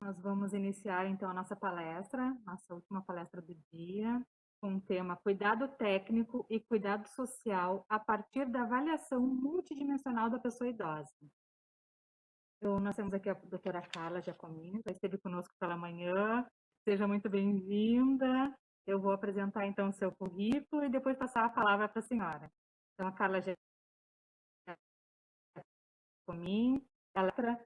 Nós vamos iniciar, então, a nossa palestra, nossa última palestra do dia, com o tema Cuidado Técnico e Cuidado Social a partir da avaliação multidimensional da pessoa idosa. Nós temos aqui a doutora Carla Giacomin, já esteve conosco pela manhã. Seja muito bem-vinda. Eu vou apresentar, então, o seu currículo e depois passar a palavra para a senhora. Então, a Carla Giacomin, ela é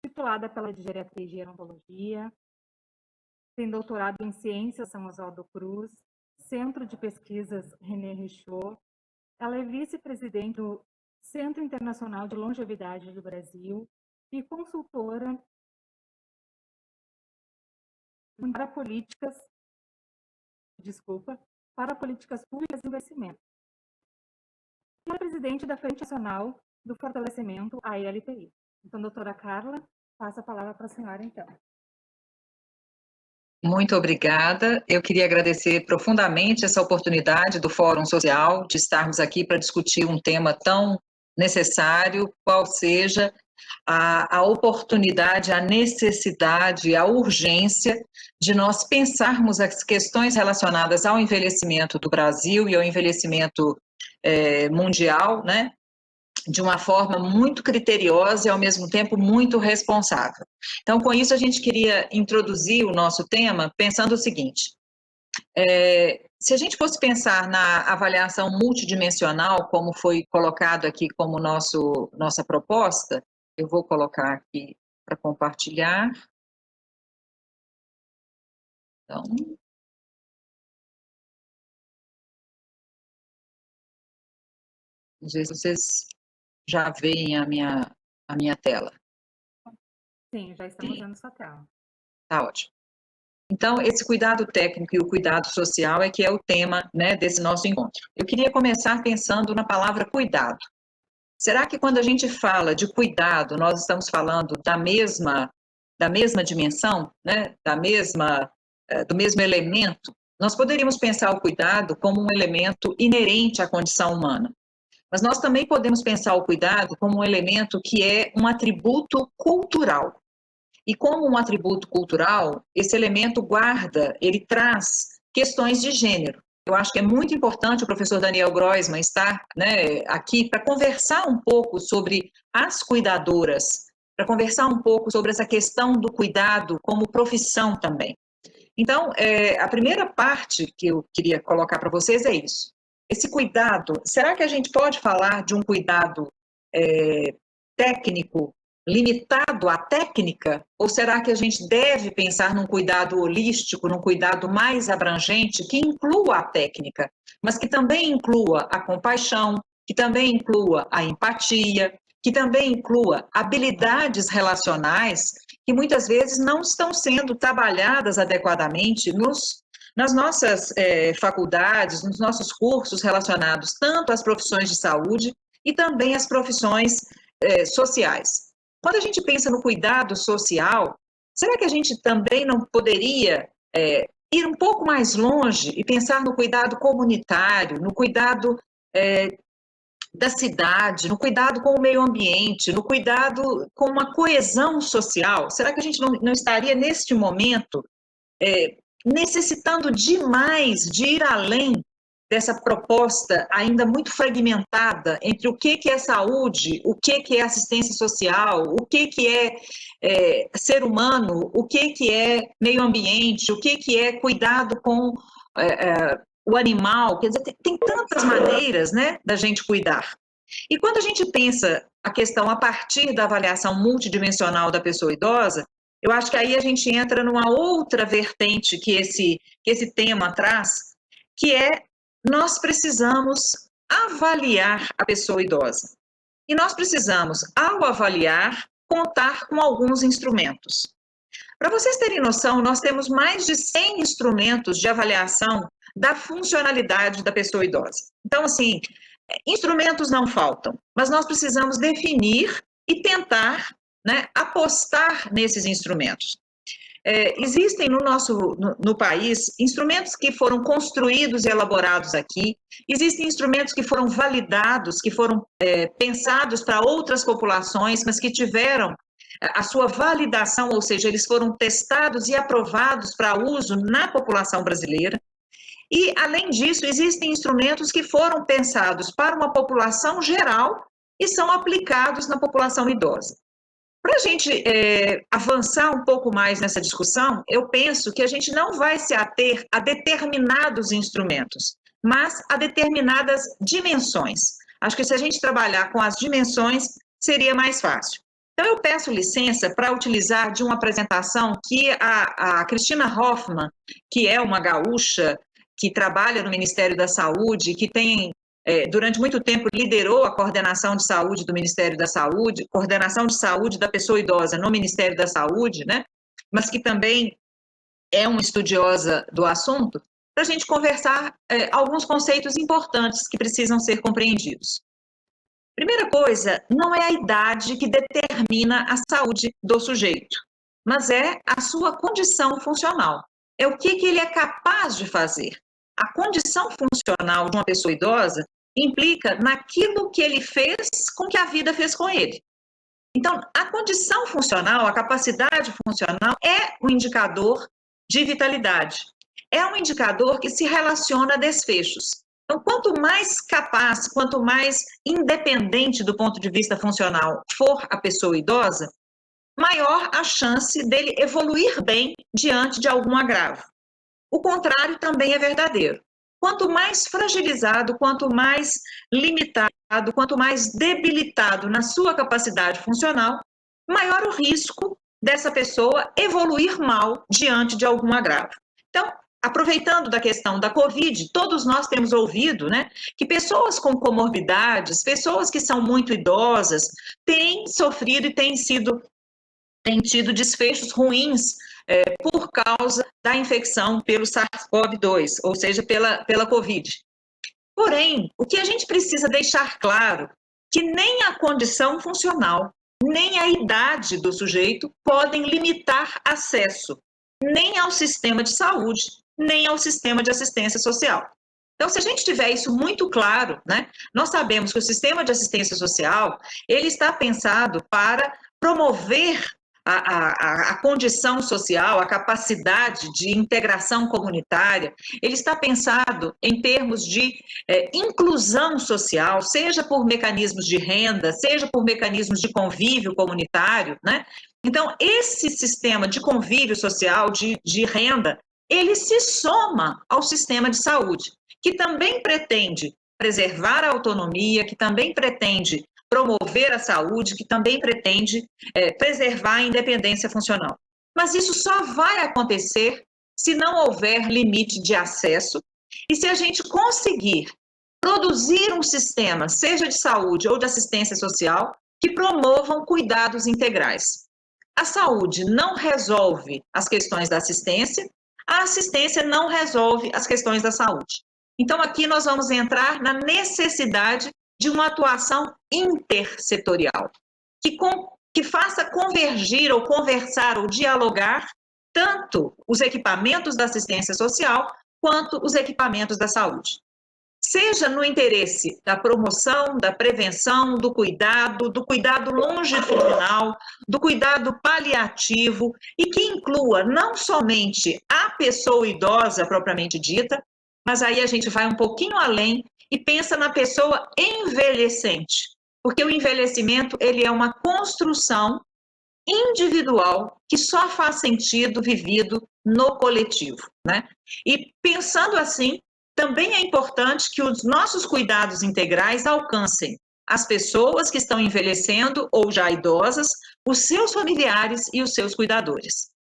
titulada pela de Geriatria e Gerontologia, tem doutorado em Ciências São Oswaldo Cruz, Centro de Pesquisas René Richaud. Ela é vice-presidente do Centro Internacional de Longevidade do Brasil e consultora para políticas públicas de investimento. Ela é presidente da Frente Nacional do Fortalecimento à ILPI. Então, doutora Carla, passo a palavra para a senhora, então. Muito obrigada. Eu queria agradecer profundamente essa oportunidade do Fórum Social, de estarmos aqui para discutir um tema tão necessário, qual seja a oportunidade, a necessidade, a urgência de nós pensarmos as questões relacionadas ao envelhecimento do Brasil e ao envelhecimento mundial, né? De uma forma muito criteriosa e, ao mesmo tempo, muito responsável. Então, com isso, a gente queria introduzir o nosso tema pensando o seguinte: se a gente fosse pensar na avaliação multidimensional, como foi colocado aqui como nossa proposta, eu vou colocar aqui para compartilhar. Então, não sei se vocês já veem a minha tela. Sim, já estamos vendo sua tela. Tá ótimo. Então, esse cuidado técnico e o cuidado social é que é o tema, né, desse nosso encontro. Eu queria começar pensando na palavra cuidado. Será que quando a gente fala de cuidado, nós estamos falando da mesma dimensão, né, do mesmo elemento? Nós poderíamos pensar o cuidado como um elemento inerente à condição humana. Mas nós também podemos pensar o cuidado como um elemento que é um atributo cultural. E como um atributo cultural, esse elemento ele traz questões de gênero. Eu acho que é muito importante o professor Daniel Groisman estar, né, aqui para conversar um pouco sobre as cuidadoras, para conversar um pouco sobre essa questão do cuidado como profissão também. Então, a primeira parte que eu queria colocar para vocês é isso. Esse cuidado, será que a gente pode falar de um cuidado técnico limitado à técnica? Ou será que a gente deve pensar num cuidado holístico, num cuidado mais abrangente, que inclua a técnica, mas que também inclua a compaixão, que também inclua a empatia, que também inclua habilidades relacionais que muitas vezes não estão sendo trabalhadas adequadamente nas nossas faculdades, nos nossos cursos relacionados tanto às profissões de saúde e também às profissões sociais. Quando a gente pensa no cuidado social, será que a gente também não poderia ir um pouco mais longe e pensar no cuidado comunitário, no cuidado da cidade, no cuidado com o meio ambiente, no cuidado com uma coesão social? Será que a gente não estaria, neste momento, necessitando demais de ir além dessa proposta ainda muito fragmentada entre o que é saúde, o que é assistência social, o que é ser humano, o que é meio ambiente, o que é cuidado com o animal? Quer dizer, tem tantas maneiras, né, da gente cuidar. E quando a gente pensa a questão a partir da avaliação multidimensional da pessoa idosa, eu acho que aí a gente entra numa outra vertente que esse tema traz, que é: nós precisamos avaliar a pessoa idosa. E nós precisamos, ao avaliar, contar com alguns instrumentos. Para vocês terem noção, nós temos mais de 100 instrumentos de avaliação da funcionalidade da pessoa idosa. Então, assim, instrumentos não faltam, mas nós precisamos definir e tentar, né, apostar nesses instrumentos. Existem no país instrumentos que foram construídos e elaborados aqui, existem instrumentos que foram validados, que foram pensados para outras populações, mas que tiveram a sua validação, ou seja, eles foram testados e aprovados para uso na população brasileira. E, além disso, existem instrumentos que foram pensados para uma população geral e são aplicados na população idosa. Para a gente avançar um pouco mais nessa discussão, eu penso que a gente não vai se ater a determinados instrumentos, mas a determinadas dimensões. Acho que se a gente trabalhar com as dimensões, seria mais fácil. Então, eu peço licença para utilizar de uma apresentação que a Cristina Hoffmann, que é uma gaúcha, que trabalha no Ministério da Saúde, que tem, durante muito tempo, liderou a coordenação de saúde do Ministério da Saúde, coordenação de saúde da pessoa idosa no Ministério da Saúde, né? Mas que também é uma estudiosa do assunto, para a gente conversar alguns conceitos importantes que precisam ser compreendidos. Primeira coisa, não é a idade que determina a saúde do sujeito, mas é a sua condição funcional. É o que ele é capaz de fazer. A condição funcional de uma pessoa idosa implica naquilo que ele fez com que a vida fez com ele. Então, a condição funcional, a capacidade funcional é um indicador de vitalidade. É um indicador que se relaciona a desfechos. Então, quanto mais capaz, quanto mais independente do ponto de vista funcional for a pessoa idosa, maior a chance dele evoluir bem diante de algum agravo. O contrário também é verdadeiro. Quanto mais fragilizado, quanto mais limitado, quanto mais debilitado na sua capacidade funcional, maior o risco dessa pessoa evoluir mal diante de algum agravo. Então, aproveitando da questão da Covid, todos nós temos ouvido, né, que pessoas com comorbidades, pessoas que são muito idosas, têm sofrido e têm tido desfechos ruins por causa da infecção pelo SARS-CoV-2, ou seja, pela Covid. Porém, o que a gente precisa deixar claro, que nem a condição funcional, nem a idade do sujeito podem limitar acesso, nem ao sistema de saúde, nem ao sistema de assistência social. Então, se a gente tiver isso muito claro, né, nós sabemos que o sistema de assistência social, ele está pensado para promover a condição social, a capacidade de integração comunitária, ele está pensado em termos de inclusão social, seja por mecanismos de renda, seja por mecanismos de convívio comunitário, né? Então, esse sistema de convívio social, de renda, ele se soma ao sistema de saúde, que também pretende preservar a autonomia, que também pretende promover a saúde, que também pretende preservar a independência funcional. Mas isso só vai acontecer se não houver limite de acesso e se a gente conseguir produzir um sistema, seja de saúde ou de assistência social, que promovam cuidados integrais. A saúde não resolve as questões da assistência, a assistência não resolve as questões da saúde. Então, aqui nós vamos entrar na necessidade de uma atuação intersetorial, que faça convergir ou conversar ou dialogar tanto os equipamentos da assistência social quanto os equipamentos da saúde. Seja no interesse da promoção, da prevenção, do cuidado longitudinal, do cuidado paliativo, e que inclua não somente a pessoa idosa propriamente dita, mas aí a gente vai um pouquinho além e pensa na pessoa envelhecente, porque o envelhecimento ele é uma construção individual que só faz sentido vivido no coletivo, né? E pensando assim, também é importante que os nossos cuidados integrais alcancem as pessoas que estão envelhecendo ou já idosas, os seus familiares e os seus cuidadores.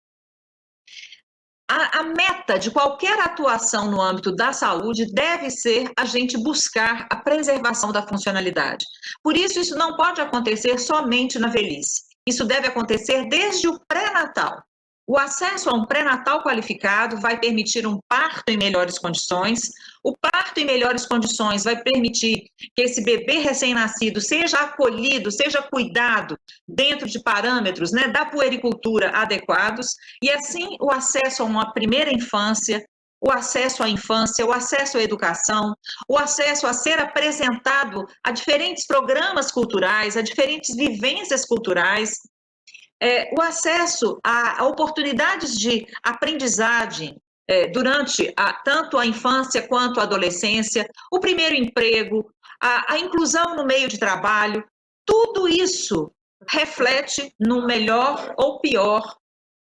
A meta de qualquer atuação no âmbito da saúde deve ser a gente buscar a preservação da funcionalidade. Por isso, isso não pode acontecer somente na velhice. Isso deve acontecer desde o pré-natal. O acesso a um pré-natal qualificado vai permitir um parto em melhores condições. O parto em melhores condições vai permitir que esse bebê recém-nascido seja acolhido, seja cuidado dentro de parâmetros, né, da puericultura adequados, e assim o acesso a uma primeira infância, o acesso à infância, o acesso à educação, o acesso a ser apresentado a diferentes programas culturais, a diferentes vivências culturais, o acesso a oportunidades de aprendizagem durante tanto a infância quanto a adolescência, o primeiro emprego, a inclusão no meio de trabalho, tudo isso reflete no melhor ou pior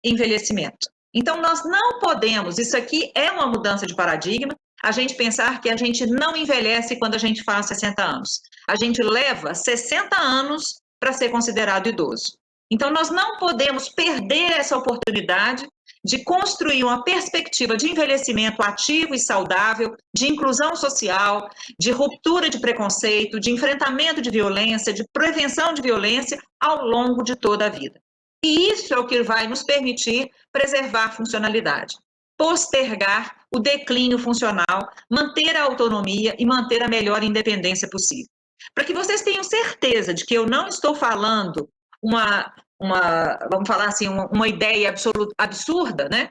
envelhecimento. Então, nós não podemos, isso aqui é uma mudança de paradigma, a gente pensar que a gente não envelhece quando a gente faz 60 anos. A gente leva 60 anos para ser considerado idoso. Então, nós não podemos perder essa oportunidade de construir uma perspectiva de envelhecimento ativo e saudável, de inclusão social, de ruptura de preconceito, de enfrentamento de violência, de prevenção de violência ao longo de toda a vida. E isso é o que vai nos permitir preservar a funcionalidade, postergar o declínio funcional, manter a autonomia e manter a melhor independência possível. Para que vocês tenham certeza de que eu não estou falando vamos falar assim, uma ideia absurda, né?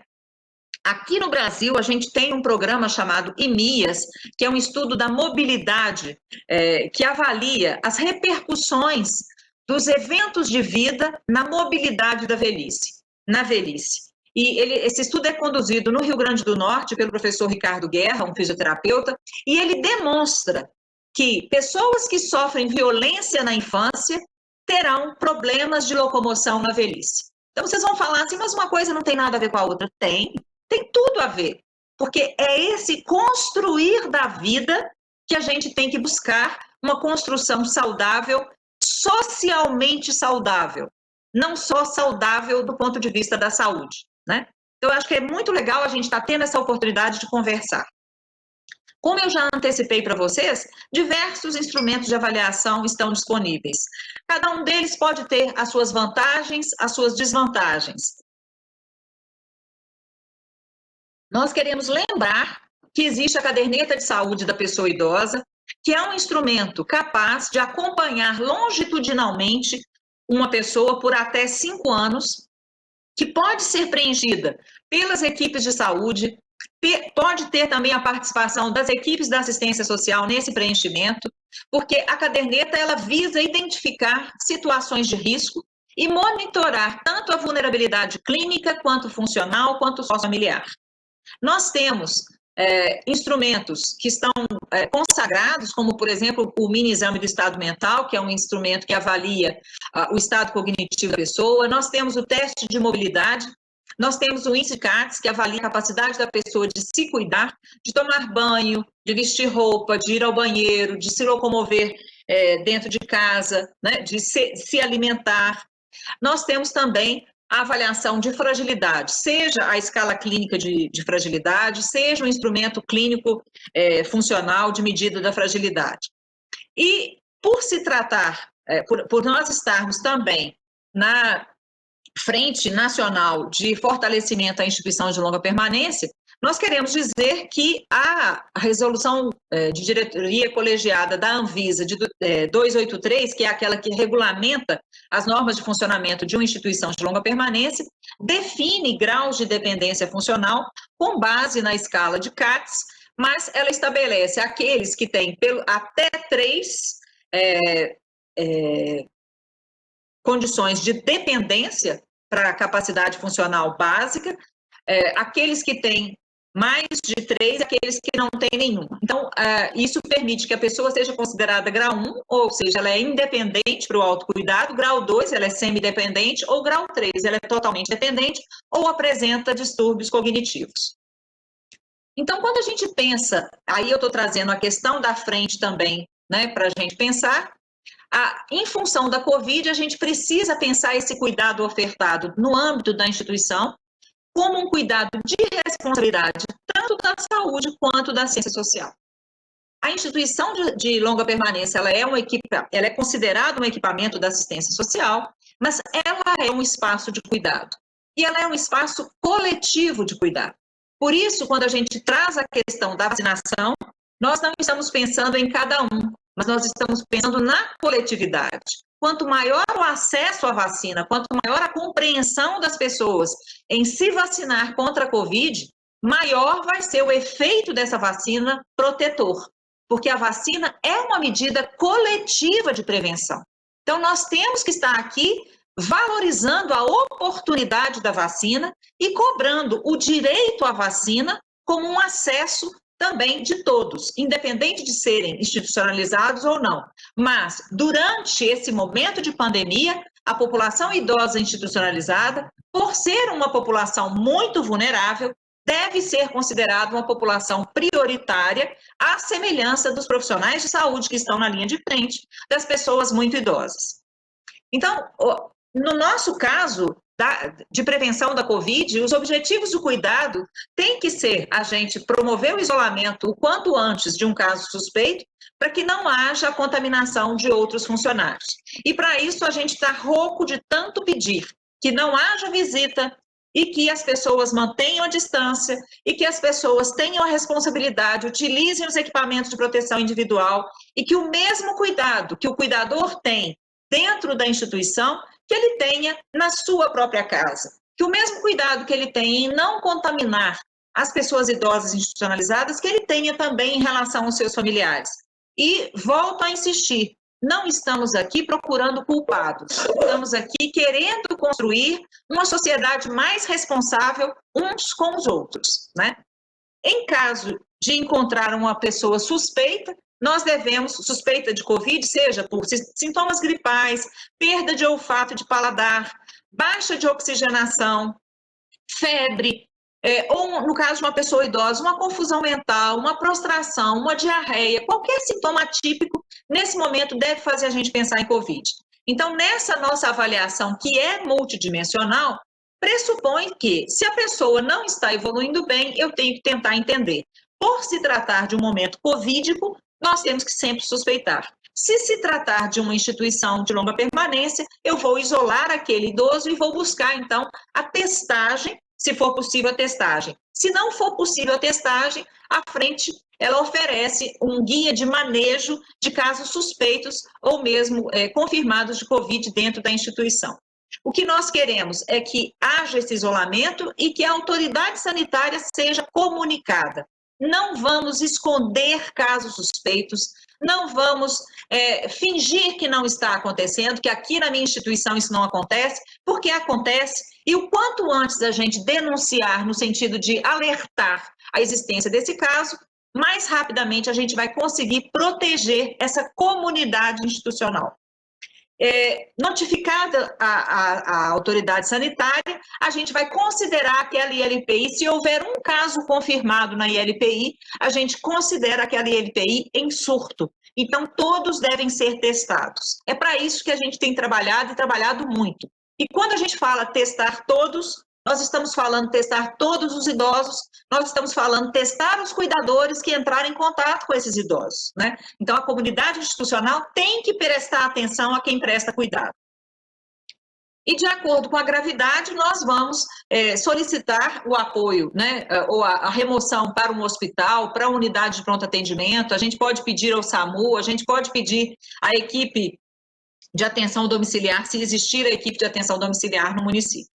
Aqui no Brasil, a gente tem um programa chamado IMIAS, que é um estudo da mobilidade, que avalia as repercussões dos eventos de vida na mobilidade da velhice, na velhice. E esse estudo é conduzido no Rio Grande do Norte pelo professor Ricardo Guerra, um fisioterapeuta, e ele demonstra que pessoas que sofrem violência na infância terão problemas de locomoção na velhice. Então, vocês vão falar assim, mas uma coisa não tem nada a ver com a outra. Tem tudo a ver, porque é esse construir da vida que a gente tem que buscar uma construção saudável, socialmente saudável, não só saudável do ponto de vista da saúde, né? Então, eu acho que é muito legal a gente estar tendo essa oportunidade de conversar. Como eu já antecipei para vocês, diversos instrumentos de avaliação estão disponíveis. Cada um deles pode ter as suas vantagens, as suas desvantagens. Nós queremos lembrar que existe a caderneta de saúde da pessoa idosa, que é um instrumento capaz de acompanhar longitudinalmente uma pessoa por até 5 anos, que pode ser preenchida pelas equipes de saúde, pode ter também a participação das equipes da assistência social nesse preenchimento, porque a caderneta ela visa identificar situações de risco e monitorar tanto a vulnerabilidade clínica, quanto funcional, quanto sociofamiliar. Nós temos instrumentos que estão consagrados, como, por exemplo, o mini-exame do estado mental, que é um instrumento que avalia o estado cognitivo da pessoa. Nós temos o teste de mobilidade. Nós temos o índice CATS, que avalia a capacidade da pessoa de se cuidar, de tomar banho, de vestir roupa, de ir ao banheiro, de se locomover dentro de casa, né, de se alimentar. Nós temos também a avaliação de fragilidade, seja a escala clínica de fragilidade, seja o instrumento clínico funcional de medida da fragilidade. E por se tratar, por nós estarmos também na Frente Nacional de Fortalecimento à Instituição de Longa Permanência, nós queremos dizer que a resolução de diretoria colegiada da Anvisa de 283, que é aquela que regulamenta as normas de funcionamento de uma instituição de longa permanência, define graus de dependência funcional com base na escala de CATS, mas ela estabelece aqueles que têm até 3 condições de dependência para a capacidade funcional básica, aqueles que têm mais de 3, aqueles que não têm nenhuma. Então, isso permite que a pessoa seja considerada grau 1, ou seja, ela é independente para o autocuidado, grau 2, ela é semi-dependente, ou grau 3, ela é totalmente dependente, ou apresenta distúrbios cognitivos. Então, quando a gente pensa, aí eu estou trazendo a questão da frente também, né, para a gente pensar, em função da Covid, a gente precisa pensar esse cuidado ofertado no âmbito da instituição como um cuidado de responsabilidade, tanto da saúde quanto da ciência social. A instituição de longa permanência, ela é considerada um equipamento da assistência social, mas ela é um espaço de cuidado. E ela é um espaço coletivo de cuidado. Por isso, quando a gente traz a questão da vacinação, nós não estamos pensando em cada um, mas nós estamos pensando na coletividade. Quanto maior o acesso à vacina, quanto maior a compreensão das pessoas em se vacinar contra a Covid, maior vai ser o efeito dessa vacina protetor, porque a vacina é uma medida coletiva de prevenção. Então, nós temos que estar aqui valorizando a oportunidade da vacina e cobrando o direito à vacina como um acesso também de todos, independente de serem institucionalizados ou não. Mas, durante esse momento de pandemia, a população idosa institucionalizada, por ser uma população muito vulnerável, deve ser considerada uma população prioritária, à semelhança dos profissionais de saúde que estão na linha de frente, das pessoas muito idosas. Então, no nosso caso de prevenção da Covid, os objetivos do cuidado têm que ser a gente promover o isolamento o quanto antes de um caso suspeito, para que não haja a contaminação de outros funcionários. E para isso a gente está rouco de tanto pedir que não haja visita e que as pessoas mantenham a distância e que as pessoas tenham a responsabilidade, utilizem os equipamentos de proteção individual e que o mesmo cuidado que o cuidador tem dentro da instituição, que ele tenha na sua própria casa. Que o mesmo cuidado que ele tem em não contaminar as pessoas idosas institucionalizadas, que ele tenha também em relação aos seus familiares. E volto a insistir, não estamos aqui procurando culpados, estamos aqui querendo construir uma sociedade mais responsável uns com os outros, né? Em caso de encontrar uma pessoa suspeita, nós devemos, suspeita de Covid, seja por sintomas gripais, perda de olfato e de paladar, baixa de oxigenação, febre, ou no caso de uma pessoa idosa, uma confusão mental, uma prostração, uma diarreia, qualquer sintoma atípico, nesse momento deve fazer a gente pensar em Covid. Então, nessa nossa avaliação, que é multidimensional, pressupõe que, se a pessoa não está evoluindo bem, eu tenho que tentar entender. Por se tratar de um momento covídico, nós temos que sempre suspeitar. Se tratar de uma instituição de longa permanência, eu vou isolar aquele idoso e vou buscar, então, a testagem, se for possível a testagem. Se não for possível a testagem, à frente ela oferece um guia de manejo de casos suspeitos ou mesmo confirmados de Covid dentro da instituição. O que nós queremos é que haja esse isolamento e que a autoridade sanitária seja comunicada. Não vamos esconder casos suspeitos, não vamos fingir que não está acontecendo, que aqui na minha instituição isso não acontece, porque acontece, e o quanto antes da gente denunciar no sentido de alertar a existência desse caso, mais rapidamente a gente vai conseguir proteger essa comunidade institucional. Notificada a autoridade sanitária, a gente vai considerar aquela ILPI, se houver um caso confirmado na ILPI, a gente considera aquela ILPI em surto. Então, todos devem ser testados. É para isso que a gente tem trabalhado e trabalhado muito. E quando a gente fala testar todos, nós estamos falando testar todos os idosos, nós estamos falando testar os cuidadores que entrarem em contato com esses idosos, né? Então, a comunidade institucional tem que prestar atenção a quem presta cuidado. E, de acordo com a gravidade, nós vamos solicitar o apoio, né, ou a remoção para um hospital, para a unidade de pronto atendimento, a gente pode pedir ao SAMU, a gente pode pedir à equipe de atenção domiciliar, se existir a equipe de atenção domiciliar no município.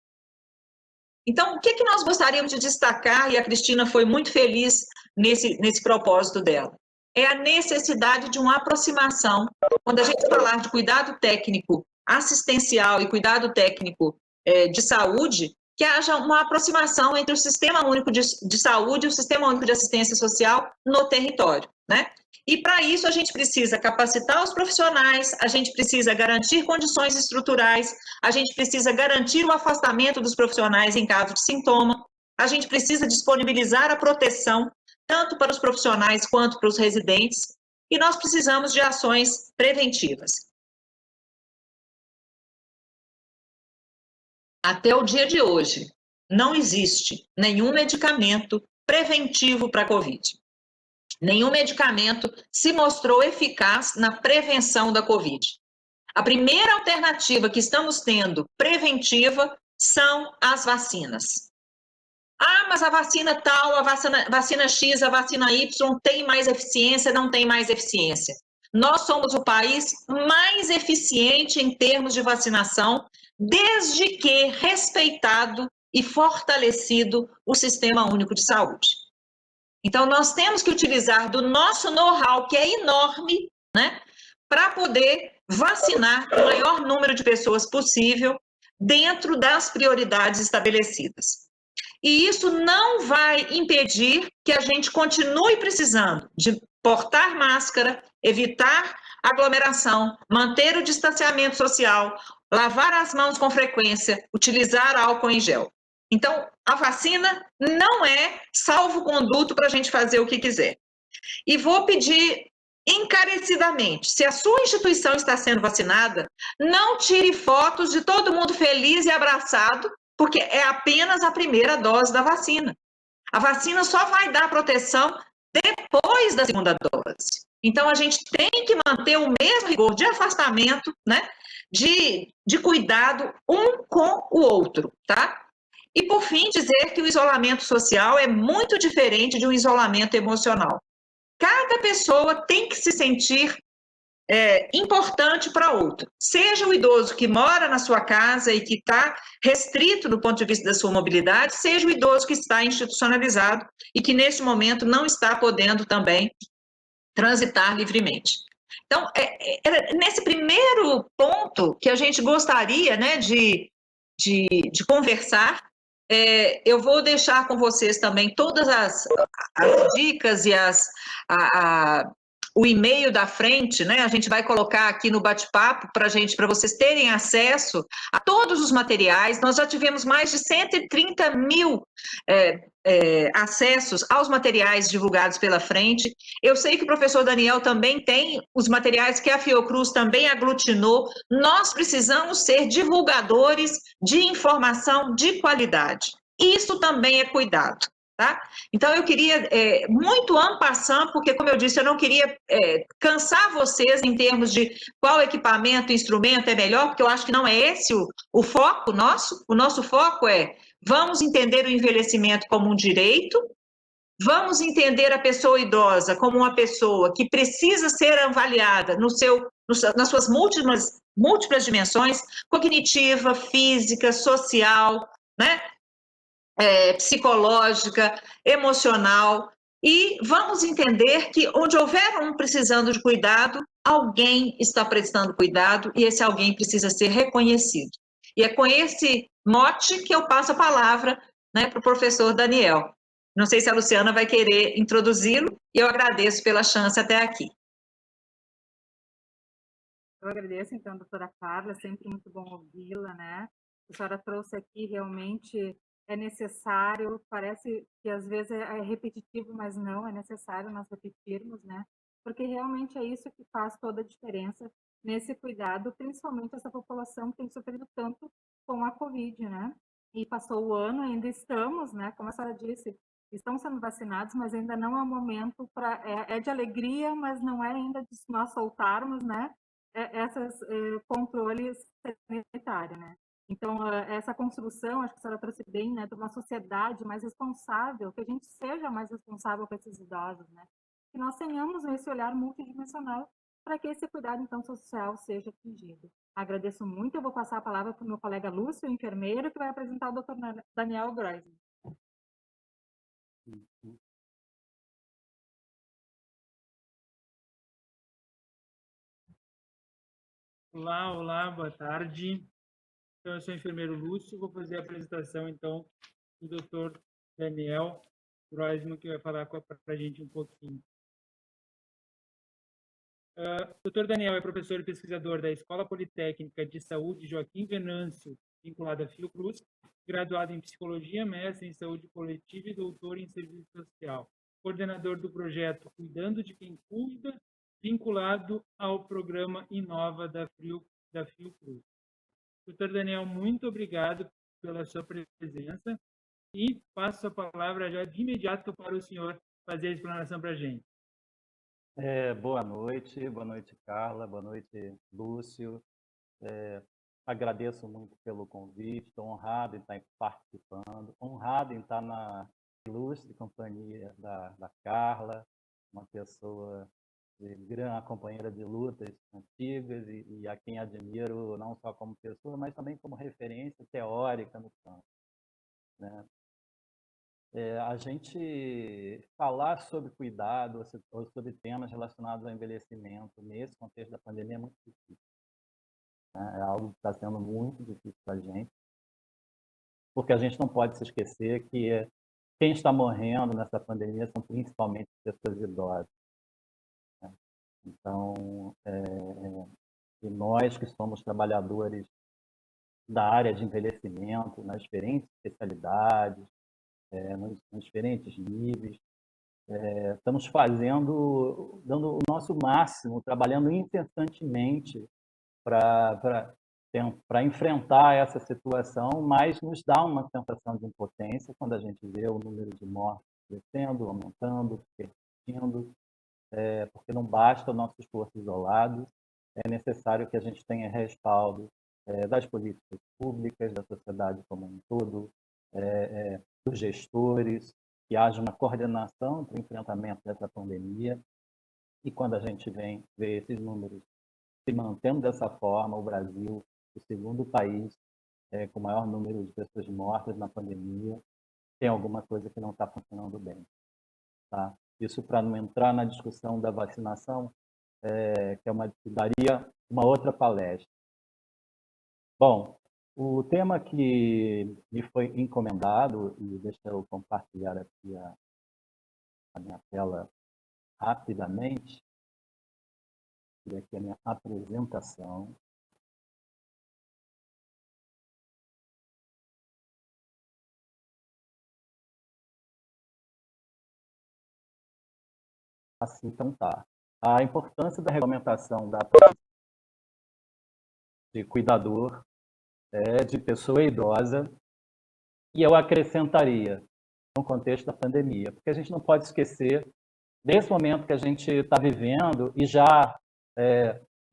Então, o que nós gostaríamos de destacar, e a Cristina foi muito feliz nesse propósito dela, é a necessidade de uma aproximação, quando a gente falar de cuidado técnico assistencial e cuidado técnico de saúde, que haja uma aproximação entre o Sistema Único de Saúde e o Sistema Único de Assistência Social no território, né? E para isso a gente precisa capacitar os profissionais, a gente precisa garantir condições estruturais, a gente precisa garantir o afastamento dos profissionais em caso de sintoma, a gente precisa disponibilizar a proteção, tanto para os profissionais quanto para os residentes, e nós precisamos de ações preventivas. Até o dia de hoje, não existe nenhum medicamento preventivo para a Covid. Nenhum medicamento se mostrou eficaz na prevenção da Covid. A primeira alternativa que estamos tendo preventiva são as vacinas. Ah, mas a vacina tal, a vacina X, a vacina Y tem mais eficiência, não tem mais eficiência. Nós somos o país mais eficiente em termos de vacinação, desde que respeitado e fortalecido o Sistema Único de Saúde. Então, nós temos que utilizar do nosso know-how, que é enorme, né, para poder vacinar o maior número de pessoas possível dentro das prioridades estabelecidas. E isso não vai impedir que a gente continue precisando de portar máscara, evitar aglomeração, manter o distanciamento social, lavar as mãos com frequência, utilizar álcool em gel. Então, a vacina não é salvo-conduto para a gente fazer o que quiser. E vou pedir encarecidamente, se a sua instituição está sendo vacinada, não tire fotos de todo mundo feliz e abraçado, porque é apenas a primeira dose da vacina. A vacina só vai dar proteção depois da segunda dose. Então, a gente tem que manter o mesmo rigor de afastamento, né? De cuidado um com o outro, tá? E, por fim, dizer que o isolamento social é muito diferente de um isolamento emocional. Cada pessoa tem que se sentir importante para outro. Seja o idoso que mora na sua casa e que está restrito do ponto de vista da sua mobilidade, seja o idoso que está institucionalizado e que, neste momento, não está podendo também transitar livremente. Então, nesse primeiro ponto que a gente gostaria, né, de conversar, eu vou deixar com vocês também todas as dicas e o e-mail da frente, né? A gente vai colocar aqui no bate-papo para vocês terem acesso a todos os materiais. Nós já tivemos mais de 130 mil acessos aos materiais divulgados pela frente. Eu sei que o professor Daniel também tem os materiais que a Fiocruz também aglutinou. Nós precisamos ser divulgadores de informação de qualidade. Isso também é cuidado. Tá? Então, eu queria, muito en passant, porque, como eu disse, eu não queria cansar vocês em termos de qual equipamento, instrumento é melhor, porque eu acho que não é esse o foco nosso. O nosso foco é: vamos entender o envelhecimento como um direito, vamos entender a pessoa idosa como uma pessoa que precisa ser avaliada nas suas múltiplas dimensões, cognitiva, física, social, né? Psicológica, emocional, e vamos entender que onde houver um precisando de cuidado, alguém está prestando cuidado e esse alguém precisa ser reconhecido. E é com esse mote que eu passo a palavra, né, para o professor Daniel. Não sei se a Luciana vai querer introduzi-lo, e eu agradeço pela chance até aqui. Eu agradeço, então, doutora Carla, sempre muito bom ouvi-la, né? A senhora trouxe aqui, realmente é necessário, parece que às vezes é repetitivo, mas não, é necessário nós repetirmos, né? Porque realmente é isso que faz toda a diferença nesse cuidado, principalmente essa população que tem sofrido tanto com a Covid, né? E passou o ano, ainda estamos, né? Como a senhora disse, estão sendo vacinados, mas ainda não é o momento para... É de alegria, mas não é ainda de nós soltarmos, né? Esses controles sanitários, né? Então, essa construção, acho que a senhora trouxe bem, né, de uma sociedade mais responsável, que a gente seja mais responsável com esses idosos, né? Que nós tenhamos esse olhar multidimensional para que esse cuidado, então, social seja atingido. Agradeço muito, eu vou passar a palavra para o meu colega Lúcio, enfermeiro, que vai apresentar o doutor Daniel Groisman. Olá, boa tarde. Então, eu sou o enfermeiro Lúcio, vou fazer a apresentação, então, do Dr. Daniel Groisman, que vai falar para a gente um pouquinho. Dr. Daniel é professor e pesquisador da Escola Politécnica de Saúde Joaquim Venâncio, vinculado à Fiocruz, graduado em Psicologia, mestre em Saúde Coletiva e doutor em Serviço Social, coordenador do projeto Cuidando de Quem Cuida, vinculado ao programa Inova da Fiocruz. Dr. Daniel, muito obrigado pela sua presença e passo a palavra já de imediato para o senhor fazer a explanação para a gente. Boa noite, Carla, boa noite, Lúcio. Agradeço muito pelo convite, estou honrado em estar participando, honrado em estar na ilustre companhia da Carla, uma pessoa grande companheira de lutas antigas e a quem admiro não só como pessoa, mas também como referência teórica no campo, né? A gente falar sobre cuidado ou sobre temas relacionados ao envelhecimento nesse contexto da pandemia é muito difícil. né? É algo que está sendo muito difícil para a gente, porque a gente não pode se esquecer que quem está morrendo nessa pandemia são principalmente pessoas idosas, né? Então, e nós que somos trabalhadores da área de envelhecimento, nas diferentes especialidades, nos diferentes níveis, estamos dando o nosso máximo, trabalhando incessantemente para enfrentar essa situação, mas nos dá uma sensação de impotência quando a gente vê o número de mortes crescendo, aumentando, persistindo, porque não basta o nosso esforço isolado, é necessário que a gente tenha respaldo das políticas públicas, da sociedade como um todo, dos gestores, que haja uma coordenação para o enfrentamento dessa pandemia. E quando a gente vê esses números se mantendo dessa forma, o Brasil, o segundo país com o maior número de pessoas mortas na pandemia, tem alguma coisa que não está funcionando bem. Tá? Isso para não entrar na discussão da vacinação, que daria uma outra palestra. Bom, o tema que me foi encomendado, e deixa eu compartilhar aqui a minha tela rapidamente, e aqui a minha apresentação. Assim, então tá. A importância da regulamentação da de cuidador, de pessoa idosa, e eu acrescentaria, no contexto da pandemia, porque a gente não pode esquecer desse momento que a gente está vivendo e já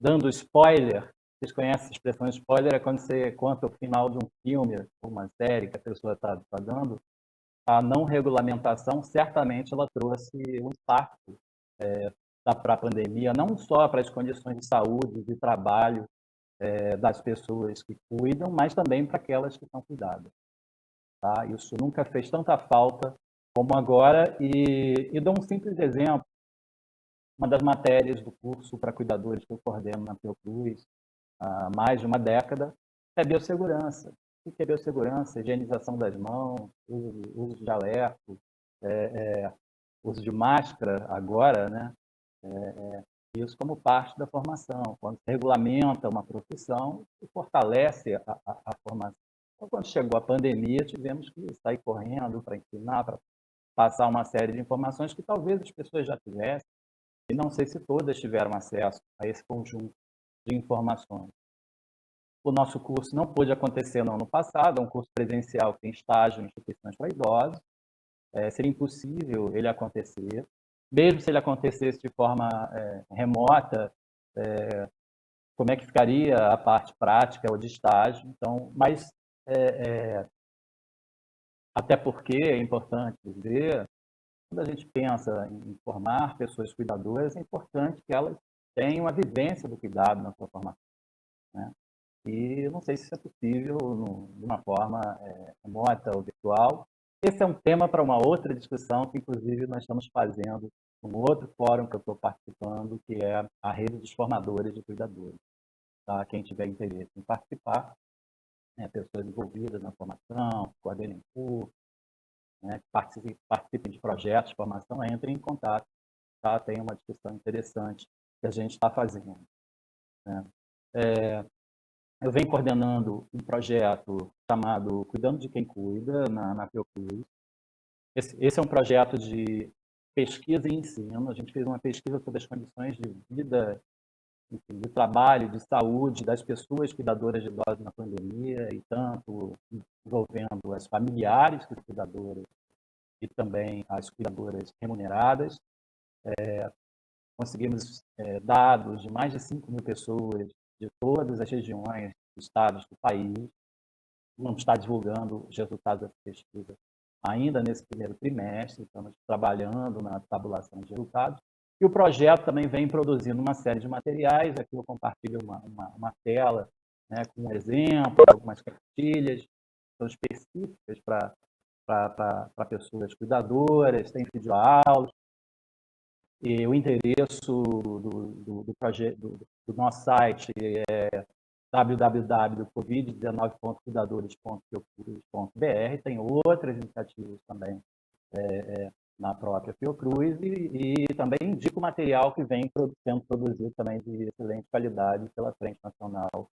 dando spoiler. Vocês conhecem a expressão spoiler? É quando você conta o final de um filme ou uma série que a pessoa está dando. A não regulamentação, certamente, ela trouxe um impacto para a pandemia, não só para as condições de saúde e de trabalho das pessoas que cuidam, mas também para aquelas que são cuidadas. Tá? Isso nunca fez tanta falta como agora. E dou um simples exemplo. Uma das matérias do curso para cuidadores que eu coordeno na Fiocruz há mais de uma década é biossegurança. O que é biossegurança? Higienização das mãos, uso de jaleco, uso de máscara agora, né? Isso como parte da formação. Quando se regulamenta uma profissão, se fortalece a formação. Então, quando chegou a pandemia, tivemos que sair correndo para ensinar, para passar uma série de informações que talvez as pessoas já tivessem, e não sei se todas tiveram acesso a esse conjunto de informações. O nosso curso não pôde acontecer no ano passado, é um curso presencial que tem estágio em instituições para idosos. Seria impossível ele acontecer. Mesmo se ele acontecesse de forma remota, como é que ficaria a parte prática ou de estágio? Então, mas até porque é importante dizer, quando a gente pensa em formar pessoas cuidadoras, é importante que elas tenham a vivência do cuidado na sua formação, né? E eu não sei se isso é possível de uma forma remota ou virtual. Esse é um tema para uma outra discussão que, inclusive, nós estamos fazendo um outro fórum que eu estou participando, que é a Rede dos Formadores de Cuidadores. Tá? Quem tiver interesse em participar, pessoas envolvidas na formação, coordenem curso, participem de projetos de formação, entrem em contato. Tá? Tem uma discussão interessante que a gente está fazendo, né? Eu venho coordenando um projeto chamado Cuidando de Quem Cuida, na Fiocruz. Esse é um projeto de pesquisa e ensino. A gente fez uma pesquisa sobre as condições de vida, enfim, de trabalho, de saúde das pessoas cuidadoras de idosos na pandemia, e tanto envolvendo as familiares das cuidadoras e também as cuidadoras remuneradas. Conseguimos dados de mais de 5.000 pessoas de todas as regiões, estados do país. Vamos estar divulgando os resultados dessa pesquisa ainda nesse primeiro trimestre. Estamos trabalhando na tabulação de resultados. E o projeto também vem produzindo uma série de materiais. Aqui eu compartilho uma tela, né, com um exemplo, algumas cartilhas, são específicas para pessoas cuidadoras, tem videoaulas. E o endereço do nosso site é www.covid19.cuidadores.fiocruz.br. Tem outras iniciativas também na própria Fiocruz e também indico material que vem sendo produzido também de excelente qualidade pela Frente Nacional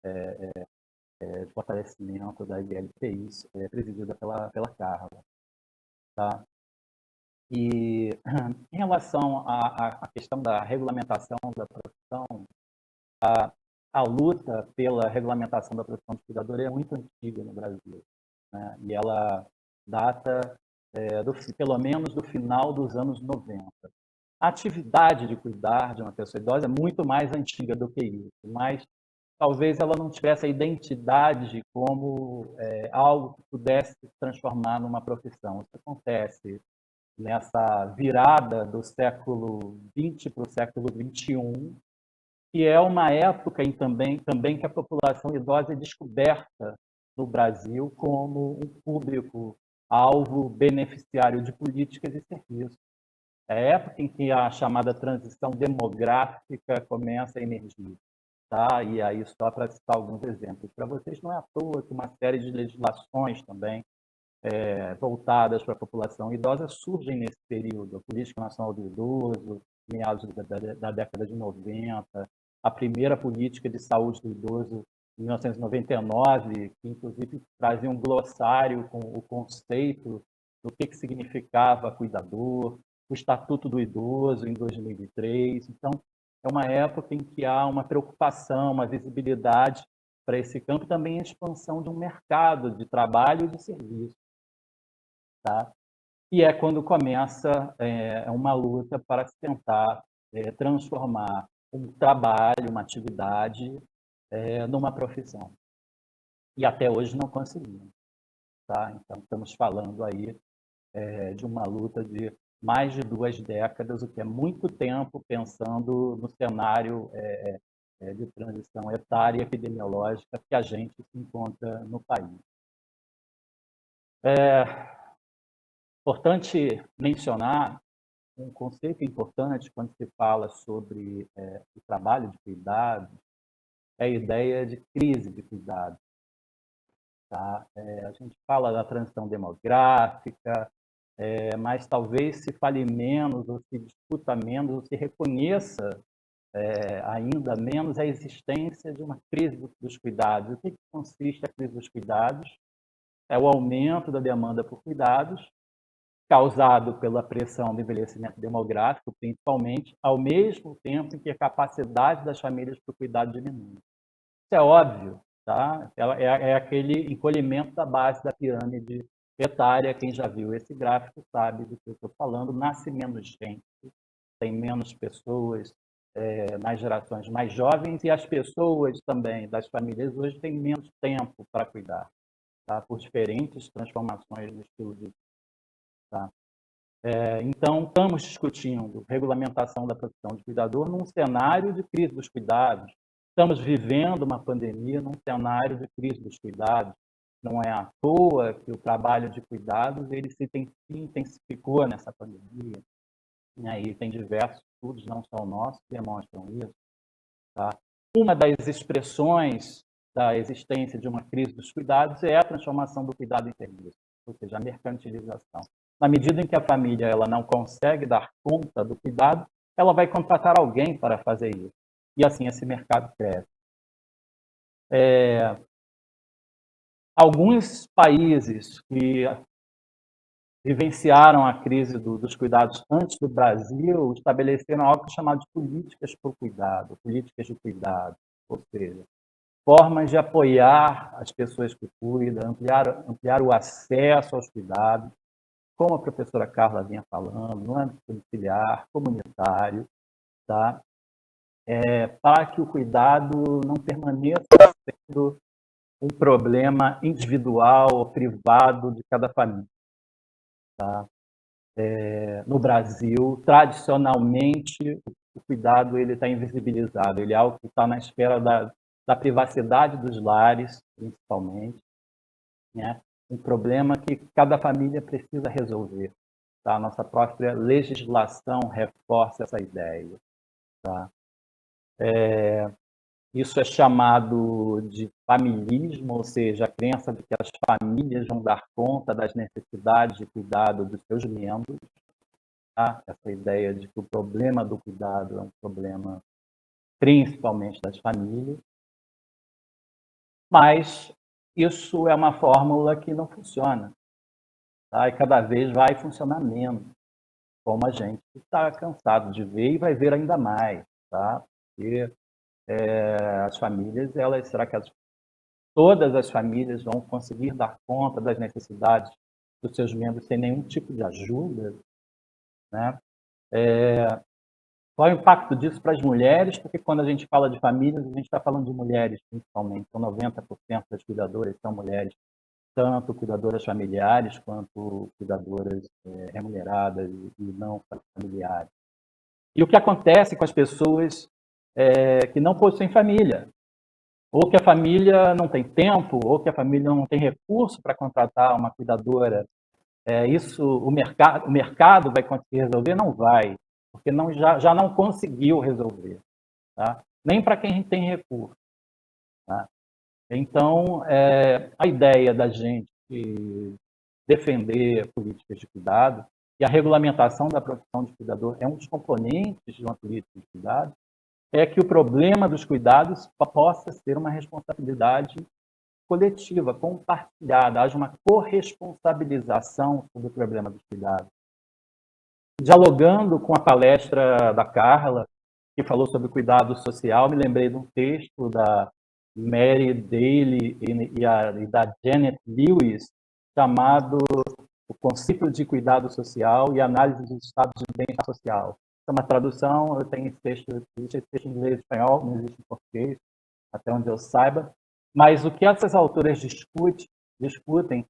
de Fortalecimento das ILPIs, presidida pela Carla. Tá? E em relação à questão da regulamentação da profissão, a luta pela regulamentação da profissão de cuidador é muito antiga no Brasil, né? E ela data pelo menos do final dos anos 90. A atividade de cuidar de uma pessoa idosa é muito mais antiga do que isso, mas talvez ela não tivesse a identidade como algo que pudesse se transformar numa profissão. Isso acontece nessa virada do século XX para o século XXI, que é uma época em também que a população idosa é descoberta no Brasil como um público-alvo beneficiário de políticas e serviços. É a época em que a chamada transição demográfica começa a emergir. Tá? E aí, só para citar alguns exemplos para vocês, não é à toa que uma série de legislações também voltadas para a população idosa surgem nesse período. A Política Nacional do Idoso, meados da década de 90, a primeira política de saúde do idoso, em 1999, que inclusive trazia um glossário com o conceito do que significava cuidador, o Estatuto do Idoso, em 2003. Então, é uma época em que há uma preocupação, uma visibilidade para esse campo e também a expansão de um mercado de trabalho e de serviço. Tá? E é quando começa uma luta para se tentar transformar um trabalho, uma atividade, numa profissão. E até hoje não conseguimos. Tá? Então, estamos falando aí de uma luta de mais de 2 décadas, o que é muito tempo pensando no cenário de transição etária e epidemiológica que a gente se encontra no país. Importante mencionar um conceito importante quando se fala sobre o trabalho de cuidado, é a ideia de crise de cuidado. Tá? A gente fala da transição demográfica, mas talvez se fale menos, ou se discuta menos, ou se reconheça ainda menos a existência de uma crise dos cuidados. O que consiste a crise dos cuidados? É o aumento da demanda por cuidados, causado pela pressão do envelhecimento demográfico, principalmente, ao mesmo tempo em que a capacidade das famílias para o cuidado diminui. Isso é óbvio, tá? É aquele encolhimento da base da pirâmide etária. Quem já viu esse gráfico sabe do que eu estou falando. Nasce menos gente, tem menos pessoas nas gerações mais jovens, e as pessoas também das famílias hoje têm menos tempo para cuidar, tá? Por diferentes transformações no estilo de vida. Tá? Então, estamos discutindo regulamentação da profissão de cuidador num cenário de crise dos cuidados. Estamos vivendo uma pandemia num cenário de crise dos cuidados. Não é à toa que o trabalho de cuidados ele se intensificou nessa pandemia. E aí tem diversos estudos, não só o nosso, que demonstram isso. Tá? Uma das expressões da existência de uma crise dos cuidados é a transformação do cuidado em serviço, ou seja, a mercantilização. Na medida em que a família ela não consegue dar conta do cuidado, ela vai contratar alguém para fazer isso. E assim esse mercado cresce. Alguns países que vivenciaram a crise dos cuidados antes do Brasil estabeleceram algo chamado de políticas por cuidado, políticas de cuidado, ou seja, formas de apoiar as pessoas que cuidam, ampliar o acesso aos cuidados, como a professora Carla vinha falando, no âmbito domiciliar, comunitário, tá? Para que o cuidado não permaneça sendo um problema individual ou privado de cada família. Tá? No Brasil, tradicionalmente, o cuidado está invisibilizado, ele é algo que está na esfera da privacidade dos lares, principalmente, né? Um problema que cada família precisa resolver. Tá? A nossa própria legislação reforça essa ideia. Tá? Isso é chamado de familismo, ou seja, a crença de que as famílias vão dar conta das necessidades de cuidado dos seus membros. Tá? Essa ideia de que o problema do cuidado é um problema principalmente das famílias. Mas isso é uma fórmula que não funciona. Tá? E cada vez vai funcionar menos, como a gente está cansado de ver e vai ver ainda mais. Tá? Porque as famílias, será que todas as famílias vão conseguir dar conta das necessidades dos seus membros sem nenhum tipo de ajuda? Né? Qual é o impacto disso para as mulheres? Porque quando a gente fala de famílias, a gente está falando de mulheres, principalmente. Então, 90% das cuidadoras são mulheres, tanto cuidadoras familiares quanto cuidadoras remuneradas e não familiares. E o que acontece com as pessoas que não possuem família? Ou que a família não tem tempo, ou que a família não tem recurso para contratar uma cuidadora. Isso o mercado vai conseguir resolver? Não vai, porque já não conseguiu resolver. Tá? Nem para quem tem recurso. Tá? Então, a ideia da gente defender políticas de cuidado, e a regulamentação da profissão de cuidador é um dos componentes de uma política de cuidado, é que o problema dos cuidados possa ser uma responsabilidade coletiva, compartilhada, haja uma corresponsabilização sobre o problema dos cuidados. Dialogando com a palestra da Carla, que falou sobre cuidado social, me lembrei de um texto da Mary Daly e da Janet Lewis, chamado O Conceito de Cuidado Social e Análise dos Estados de Bem-Estar Social. É uma tradução, eu tenho esse texto em inglês e espanhol, não existe em português, até onde eu saiba. Mas o que essas autoras discutem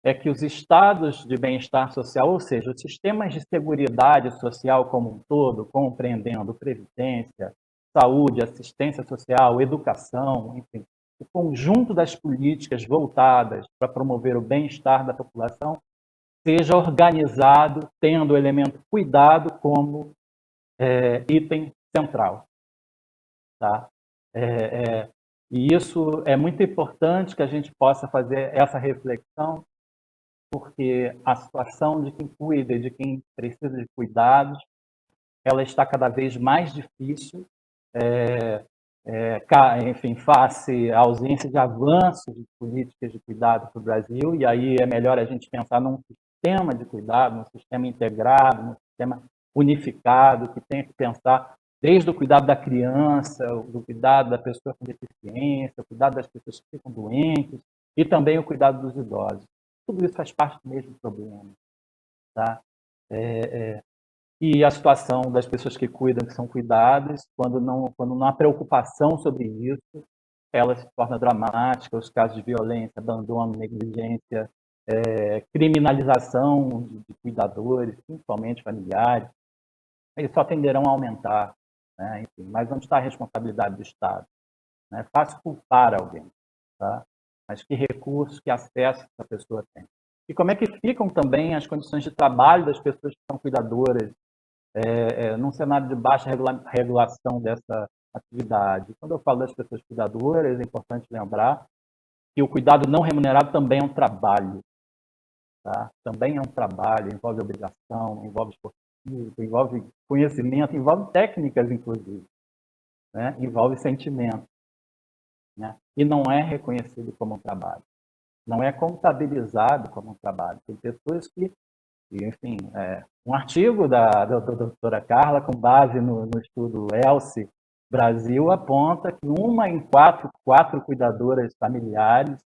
é que os estados de bem-estar social, ou seja, os sistemas de seguridade social como um todo, compreendendo previdência, saúde, assistência social, educação, enfim, o conjunto das políticas voltadas para promover o bem-estar da população, seja organizado tendo o elemento cuidado como item central. Tá? E isso é muito importante que a gente possa fazer essa reflexão, porque a situação de quem cuida e de quem precisa de cuidados, ela está cada vez mais difícil, enfim, face à ausência de avanços de políticas de cuidado para o Brasil, e aí é melhor a gente pensar num sistema de cuidado, num sistema integrado, num sistema unificado, que tenha que pensar desde o cuidado da criança, do cuidado da pessoa com deficiência, o cuidado das pessoas que ficam doentes, e também o cuidado dos idosos. Tudo isso faz parte do mesmo problema. Tá? E a situação das pessoas que cuidam, que são cuidadas, quando não há preocupação sobre isso, ela se torna dramática, os casos de violência, abandono, negligência, criminalização de cuidadores, principalmente familiares, eles só tenderão a aumentar. Né? Enfim, mas onde está a responsabilidade do Estado? É fácil culpar alguém, tá? Mas que recursos, que acesso essa pessoa tem? E como é que ficam também as condições de trabalho das pessoas que são cuidadoras num cenário de baixa regulação dessa atividade? Quando eu falo das pessoas cuidadoras, é importante lembrar que o cuidado não remunerado também é um trabalho. Tá? Também é um trabalho, envolve obrigação, envolve esforço, envolve conhecimento, envolve técnicas, inclusive. Né? Envolve sentimento. Né? E não é reconhecido como um trabalho. Não é contabilizado como um trabalho. Tem pessoas que, enfim, um artigo da doutora Carla, com base no estudo ELSE Brasil, aponta que 1 em 4 cuidadoras familiares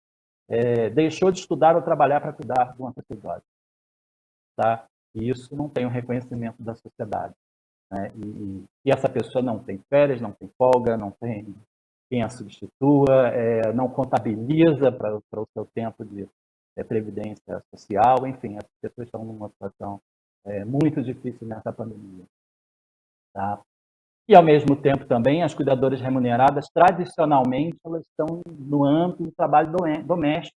deixou de estudar ou trabalhar para cuidar de uma pessoa idosa. Tá? E isso não tem o reconhecimento da sociedade. Né? E essa pessoa não tem férias, não tem folga, não tem quem a substitua, não contabiliza para o seu tempo de previdência social, enfim, as pessoas estão numa situação muito difícil nessa pandemia. Tá? E, ao mesmo tempo, também, as cuidadoras remuneradas, tradicionalmente, elas estão no âmbito do trabalho doméstico,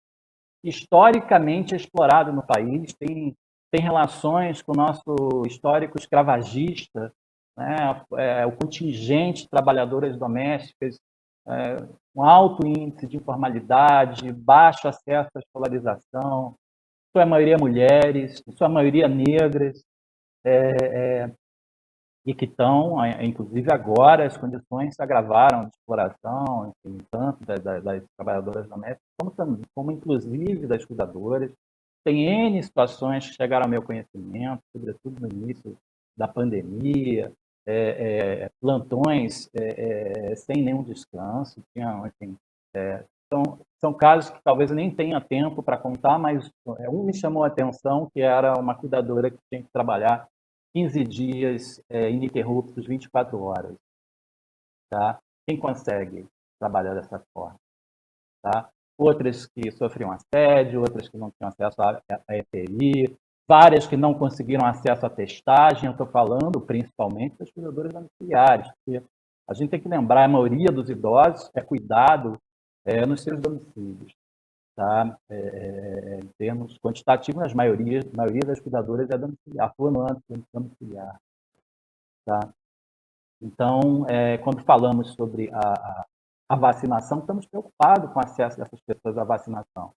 historicamente explorado no país, tem relações com o nosso histórico escravagista, né? O contingente de trabalhadoras domésticas um alto índice de informalidade, baixo acesso à escolarização, sua maioria mulheres, sua maioria negras, e que estão, inclusive agora, as condições se agravaram de exploração, enfim, tanto das trabalhadoras domésticas, como inclusive das cuidadoras. Tem N situações que chegaram ao meu conhecimento, sobretudo no início da pandemia, plantões sem nenhum descanso, enfim, são casos que talvez eu nem tenha tempo para contar, mas um me chamou a atenção, que era uma cuidadora que tinha que trabalhar 15 dias ininterruptos, 24 horas. Tá? Quem consegue trabalhar dessa forma? Tá? Outras que sofriam assédio, outras que não tinham acesso à EPI, várias que não conseguiram acesso à testagem. Eu estou falando principalmente das cuidadoras domiciliares, porque a gente tem que lembrar, a maioria dos idosos é cuidado nos seus domicílios. Tá? Em termos quantitativos, a maioria das cuidadoras é domiciliar, atua no âmbito domiciliar. Tá? Então, quando falamos sobre a vacinação, estamos preocupados com o acesso dessas pessoas à vacinação.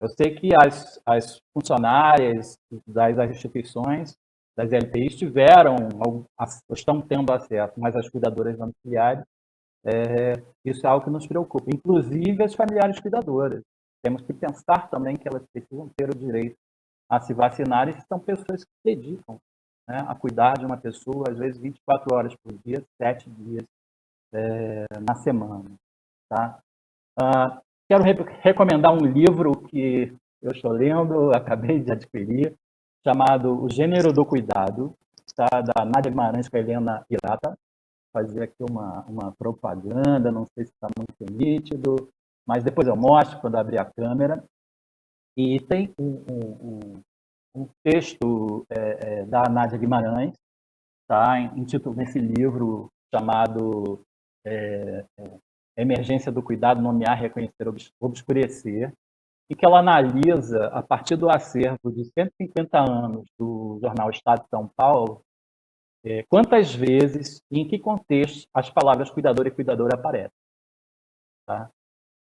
Eu sei que as funcionárias das instituições, das LPIs, estão tendo acesso, mas as cuidadoras domiciliares, isso é algo que nos preocupa, inclusive as familiares cuidadoras. Temos que pensar também que elas precisam ter o direito a se vacinar, e são pessoas que se dedicam, né, a cuidar de uma pessoa, às vezes 24 horas por dia, 7 dias na semana. Tá? Quero recomendar um livro que eu estou lendo, acabei de adquirir, chamado O Gênero do Cuidado, tá? Da Nádia Guimarães com a Helena Hirata. Fazer aqui uma propaganda, não sei se está muito nítido, mas depois eu mostro quando abrir a câmera. E tem um texto da Nádia Guimarães, tá? Nesse livro chamado Emergência do Cuidado, Nomear, Reconhecer, Obscurecer, e que ela analisa, a partir do acervo de 150 anos do jornal Estado de São Paulo, quantas vezes e em que contexto as palavras cuidador e cuidadora aparecem. Tá?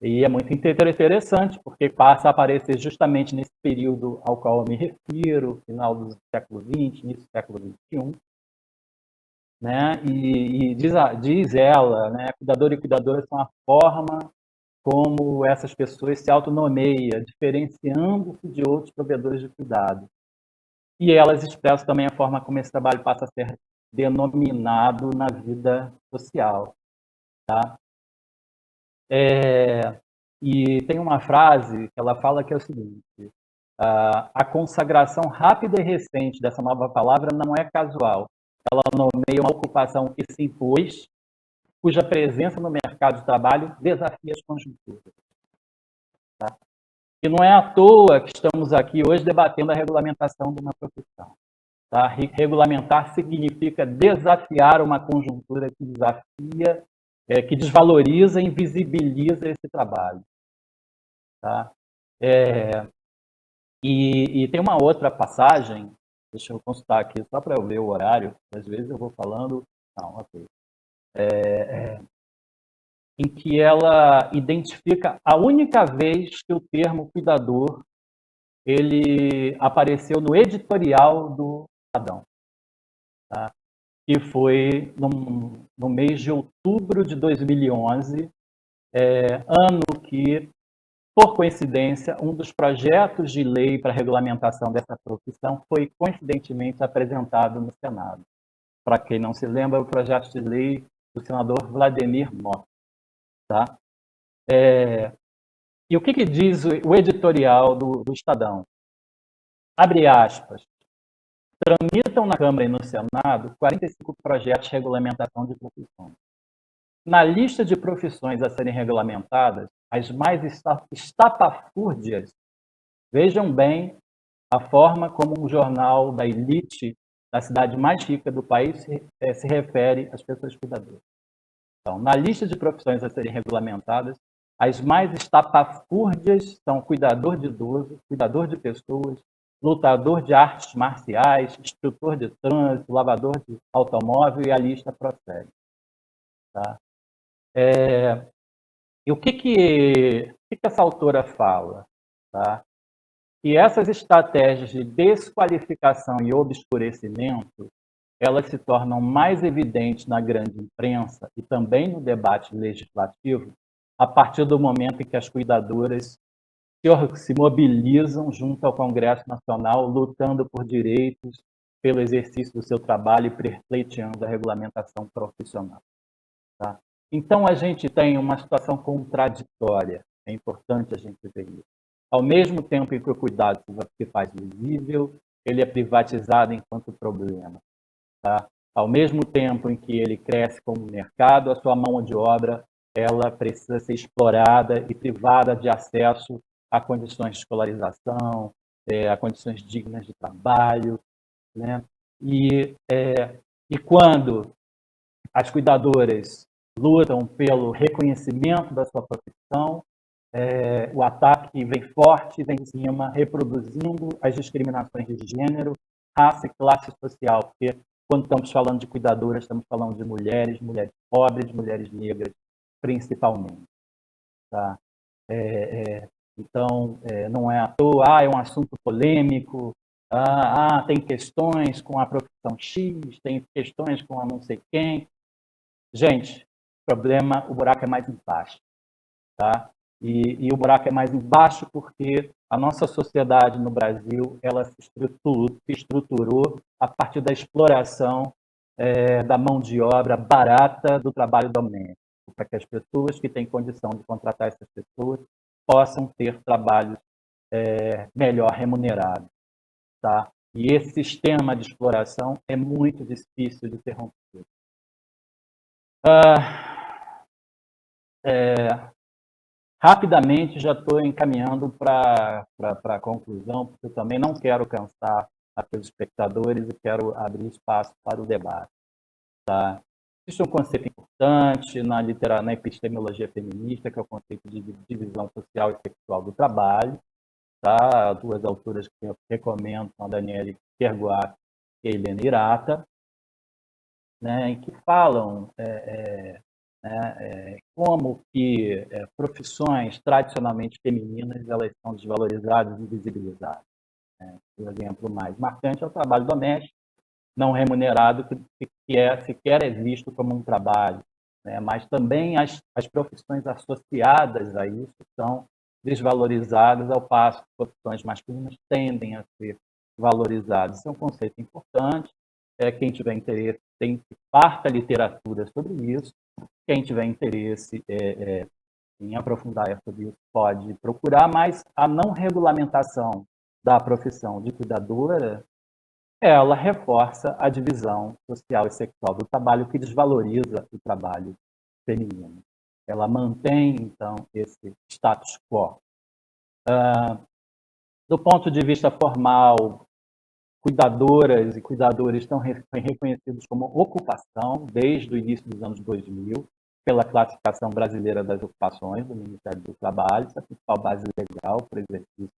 E é muito interessante, porque passa a aparecer justamente nesse período ao qual eu me refiro, final do século XX, início do século XXI. Né? E diz ela, né, cuidador e cuidadora são a forma como essas pessoas se autonomeiam, diferenciando-se de outros provedores de cuidado. E elas expressam também a forma como esse trabalho passa a ser denominado na vida social. Tá? E tem uma frase que ela fala que é o seguinte: a consagração rápida e recente dessa nova palavra não é casual. Ela nomeia uma ocupação que se impôs, cuja presença no mercado de trabalho desafia as conjunturas. Tá? E não é à toa que estamos aqui hoje debatendo a regulamentação de uma profissão. Tá? Regulamentar significa desafiar uma conjuntura que desafia, que desvaloriza e invisibiliza esse trabalho. Tá? E tem uma outra passagem, deixa eu consultar aqui, só para eu ver o horário, às vezes eu vou falando, não, ok. Em que ela identifica a única vez que o termo cuidador ele apareceu no editorial do Estadão, tá? Que foi no mês de outubro de 2011, ano que, por coincidência, um dos projetos de lei para regulamentação dessa profissão foi coincidentemente apresentado no Senado. Para quem não se lembra, o projeto de lei do senador Vladimir Mott. Tá? E o que diz o editorial do Estadão? Abre aspas. Tramitam na Câmara e no Senado 45 projetos de regulamentação de profissões. Na lista de profissões a serem regulamentadas, as mais estapafúrdias, vejam bem a forma como um jornal da elite da cidade mais rica do país se refere às pessoas cuidadoras. Então, na lista de profissões a serem regulamentadas, as mais estapafúrdias são cuidador de idoso, cuidador de pessoas, lutador de artes marciais, instrutor de trânsito, lavador de automóvel, e a lista prossegue. Tá? E o que essa autora fala? Tá? Que essas estratégias de desqualificação e obscurecimento, elas se tornam mais evidentes na grande imprensa e também no debate legislativo a partir do momento em que as cuidadoras se mobilizam junto ao Congresso Nacional, lutando por direitos, pelo exercício do seu trabalho e pleiteando a regulamentação profissional. Tá? Então, a gente tem uma situação contraditória, é importante a gente ver isso. Ao mesmo tempo em que o cuidado se faz visível, ele é privatizado enquanto problema. Tá? Ao mesmo tempo em que ele cresce como mercado, a sua mão de obra ela precisa ser explorada e privada de acesso a condições de escolarização, a condições dignas de trabalho. Né? E quando as cuidadoras lutam pelo reconhecimento da sua profissão, o ataque vem forte, vem em cima, reproduzindo as discriminações de gênero, raça e classe social, porque quando estamos falando de cuidadoras, estamos falando de mulheres, mulheres pobres, mulheres negras, principalmente. Tá? Então, não é à toa, é um assunto polêmico, tem questões com a profissão X, tem questões com a não sei quem. Gente, o buraco é mais embaixo. Tá? E o buraco é mais embaixo porque a nossa sociedade no Brasil ela se estruturou a partir da exploração da mão de obra barata do trabalho doméstico, para que as pessoas que têm condição de contratar essas pessoas possam ter trabalhos melhor remunerados. Tá? E esse sistema de exploração é muito difícil de ser rompido. Rapidamente, já estou encaminhando para a conclusão, porque eu também não quero cansar aqueles espectadores e quero abrir espaço para o debate. Tá? Existe um conceito importante na epistemologia feminista, que é o conceito de divisão social e sexual do trabalho. Tá? Duas autoras que eu recomendo são a Daniele Kerguak e a Helena Hirata, né, em que falam como que profissões tradicionalmente femininas elas são desvalorizadas e invisibilizadas. Né? O exemplo mais marcante é o trabalho doméstico, não remunerado, que sequer é visto como um trabalho. Né? Mas também as profissões associadas a isso são desvalorizadas, ao passo que profissões masculinas tendem a ser valorizadas. Isso é um conceito importante. Quem tiver interesse tem farta literatura sobre isso. Quem tiver interesse em aprofundar sobre isso pode procurar, mas a não regulamentação da profissão de cuidadora, ela reforça a divisão social e sexual do trabalho, que desvaloriza o trabalho feminino. Ela mantém, então, esse status quo. Do ponto de vista formal, cuidadoras e cuidadores estão reconhecidos como ocupação desde o início dos anos 2000, pela classificação brasileira das ocupações do Ministério do Trabalho. Essa é a principal base legal para o exercício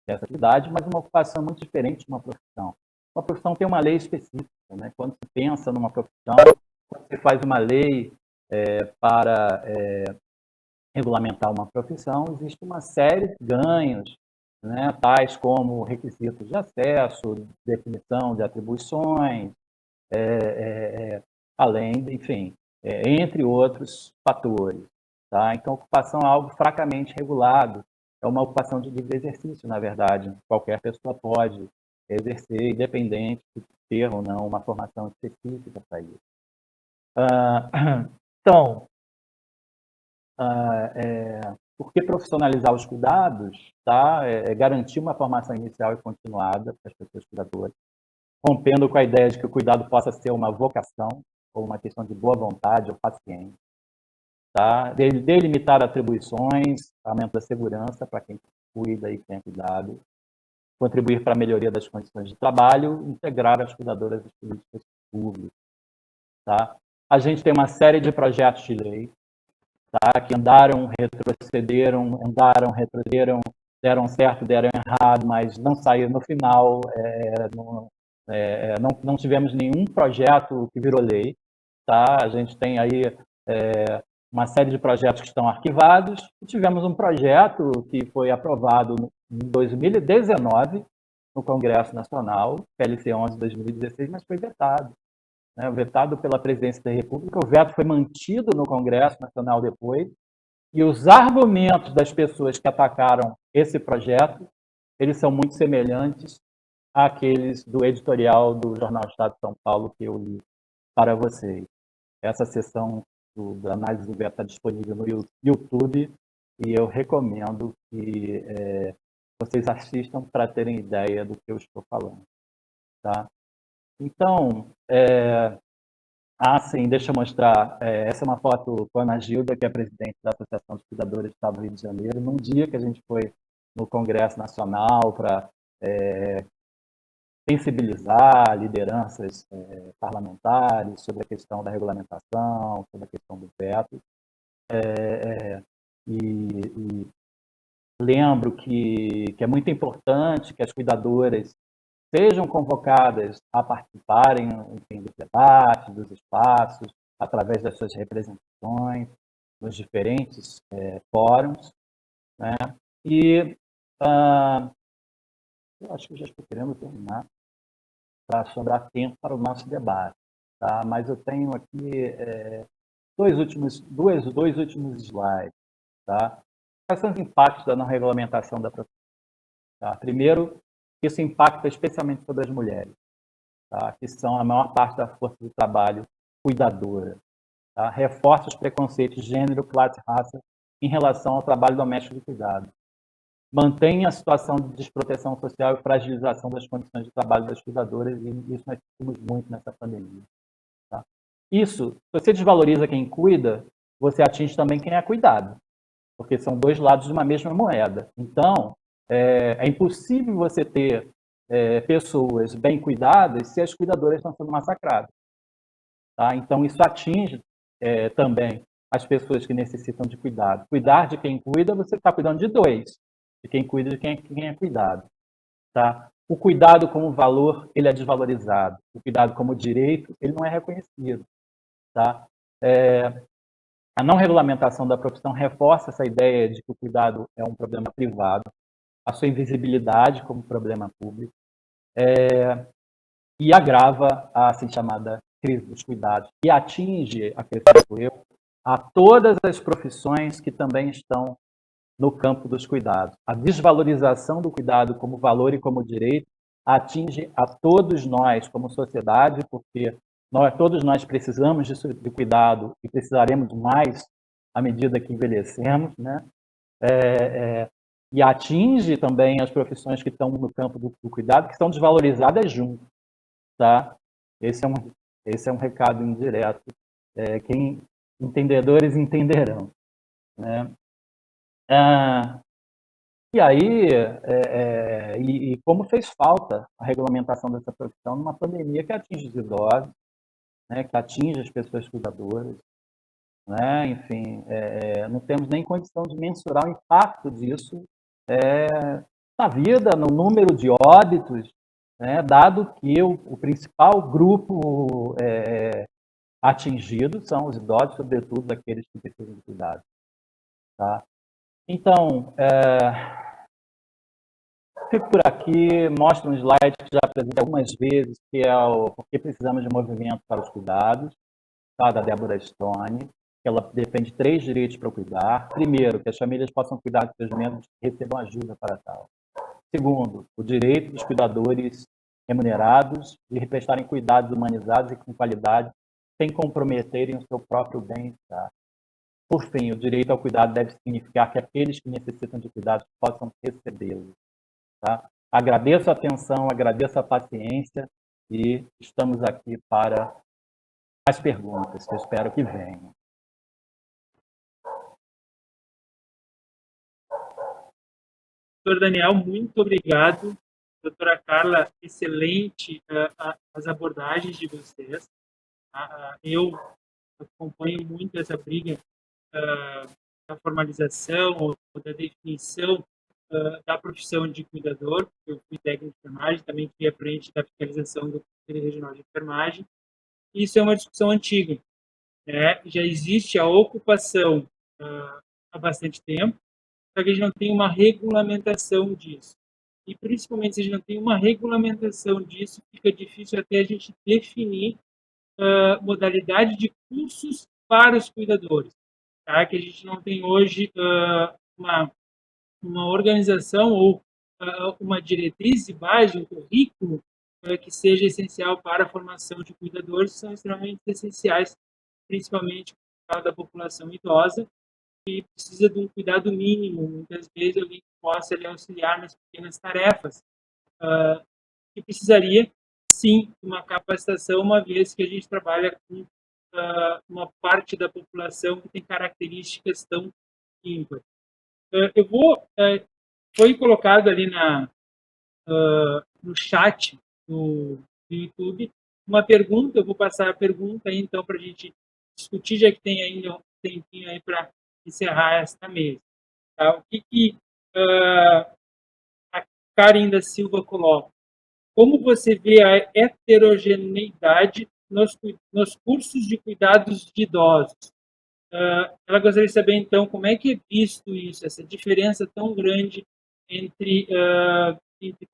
dessa atividade, mas uma ocupação muito diferente de uma profissão. Uma profissão tem uma lei específica. Né? Quando se pensa numa profissão, quando você faz uma lei para regulamentar uma profissão, existe uma série de ganhos, né, tais como requisitos de acesso, definição de atribuições, além, enfim, entre outros fatores. Tá? Então, a ocupação é algo fracamente regulado, é uma ocupação de livre exercício, na verdade. Qualquer pessoa pode exercer, independente de ter ou não uma formação específica para isso. Então, por que profissionalizar os cuidados? Tá? Garantir uma formação inicial e continuada para as pessoas cuidadoras, rompendo com a ideia de que o cuidado possa ser uma vocação ou uma questão de boa vontade ou paciência. Tá? Delimitar atribuições, aumento da segurança para quem cuida e tem cuidado, contribuir para a melhoria das condições de trabalho, integrar as cuidadoras às políticas públicas. Tá? A gente tem uma série de projetos de lei, tá? Que andaram, retrocederam, deram certo, deram errado, mas não saíram no final. Não tivemos nenhum projeto que virou lei. Tá? A gente tem aí uma série de projetos que estão arquivados, e tivemos um projeto que foi aprovado em 2019 no Congresso Nacional, PLC 11/2016, mas foi vetado, né? Vetado pela Presidência da República. O veto foi mantido no Congresso Nacional depois, e os argumentos das pessoas que atacaram esse projeto, eles são muito semelhantes àqueles do editorial do Jornal Estado de São Paulo que eu li para vocês. Essa sessão da análise do veto está disponível no YouTube e eu recomendo que vocês assistam para terem ideia do que eu estou falando. Tá? Então, sim, deixa eu mostrar. Essa é uma foto com a Ana Gilda, que é a presidente da Associação dos Cuidadores do Estado do Rio de Janeiro, num dia que a gente foi no Congresso Nacional para sensibilizar lideranças parlamentares sobre a questão da regulamentação, sobre a questão do veto. E lembro que é muito importante que as cuidadoras sejam convocadas a participarem, enfim, dos debates, dos espaços, através das suas representações, nos diferentes fóruns. Né? E eu acho que eu já estou querendo terminar, para sobrar tempo para o nosso debate. Tá? Mas eu tenho aqui dois últimos slides. Tá? Quais são os impactos da não regulamentação da profissão? Tá? Primeiro, isso impacta especialmente sobre as mulheres, tá? Que são a maior parte da força de trabalho cuidadora. Tá? Reforça os preconceitos de gênero, classe e raça em relação ao trabalho doméstico de cuidado. Mantém a situação de desproteção social e fragilização das condições de trabalho das cuidadoras, e isso nós sentimos muito nessa pandemia. Tá? Isso, se você desvaloriza quem cuida, você atinge também quem é cuidado, porque são dois lados de uma mesma moeda. Então, é impossível você ter pessoas bem cuidadas se as cuidadoras estão sendo massacradas. Tá? Então, isso atinge também as pessoas que necessitam de cuidado. Cuidar de quem cuida, você está cuidando de dois. De quem cuida e de quem é cuidado. Tá? O cuidado como valor, ele é desvalorizado. O cuidado como direito, ele não é reconhecido. Tá? A não regulamentação da profissão reforça essa ideia de que o cuidado é um problema privado, a sua invisibilidade como problema público, e agrava a assim chamada crise dos cuidados, e atinge, acrescento eu, a todas as profissões que também estão no campo dos cuidados. A desvalorização do cuidado como valor e como direito atinge a todos nós como sociedade, porque todos nós precisamos de cuidado e precisaremos mais à medida que envelhecemos, né? E atinge também as profissões que estão no campo do cuidado, que são desvalorizadas junto. Tá? Esse é um recado indireto. Quem entendedores entenderão. Né? E aí, e como fez falta a regulamentação dessa profissão numa pandemia que atinge os idosos, né, que atinge as pessoas cuidadoras, né, enfim, não temos nem condição de mensurar o impacto disso na vida, no número de óbitos, né, dado que o principal grupo atingido são os idosos, sobretudo aqueles que precisam de cuidado. Tá? Então, fico por aqui, mostro um slide que já apresentei algumas vezes, que é o Por que Precisamos de Movimento para os Cuidados, tá? Da Débora Stone, que ela defende 3 direitos para cuidar. Primeiro, que as famílias possam cuidar de seus membros e recebam ajuda para tal. Segundo, o direito dos cuidadores remunerados de prestarem cuidados humanizados e com qualidade, sem comprometerem o seu próprio bem-estar. Por fim, o direito ao cuidado deve significar que aqueles que necessitam de cuidados possam recebê-los. Tá? Agradeço a atenção, agradeço a paciência e estamos aqui para as perguntas, que eu espero que venham. Doutor Daniel, muito obrigado. Doutora Carla, excelente as abordagens de vocês. Eu acompanho muito essa briga da formalização ou da definição da profissão de cuidador. Eu fui técnico de enfermagem, também fui à frente da fiscalização do Conselho Regional de Enfermagem. Isso é uma discussão antiga. né? Já existe a ocupação há bastante tempo, só que a gente não tem uma regulamentação disso. E principalmente se a gente não tem uma regulamentação disso, fica difícil até a gente definir modalidade de cursos para os cuidadores, tá? Que a gente não tem hoje uma organização ou uma diretriz de base, um currículo que seja essencial para a formação de cuidadores, são extremamente essenciais, principalmente por causa da população idosa, que precisa de um cuidado mínimo, muitas vezes alguém que possa lhe auxiliar nas pequenas tarefas, que precisaria, sim, de uma capacitação, uma vez que a gente trabalha com uma parte da população que tem características tão ímpares. Eu vou foi colocado ali no chat do YouTube uma pergunta, eu vou passar a pergunta aí, então, para a gente discutir, já que tem ainda um tempinho aí para encerrar esta mesa. Tá? O que a Karen da Silva coloca? Como você vê a heterogeneidade nos cursos de cuidados de idosos? Ela gostaria de saber, então, como é que é visto isso, essa diferença tão grande entre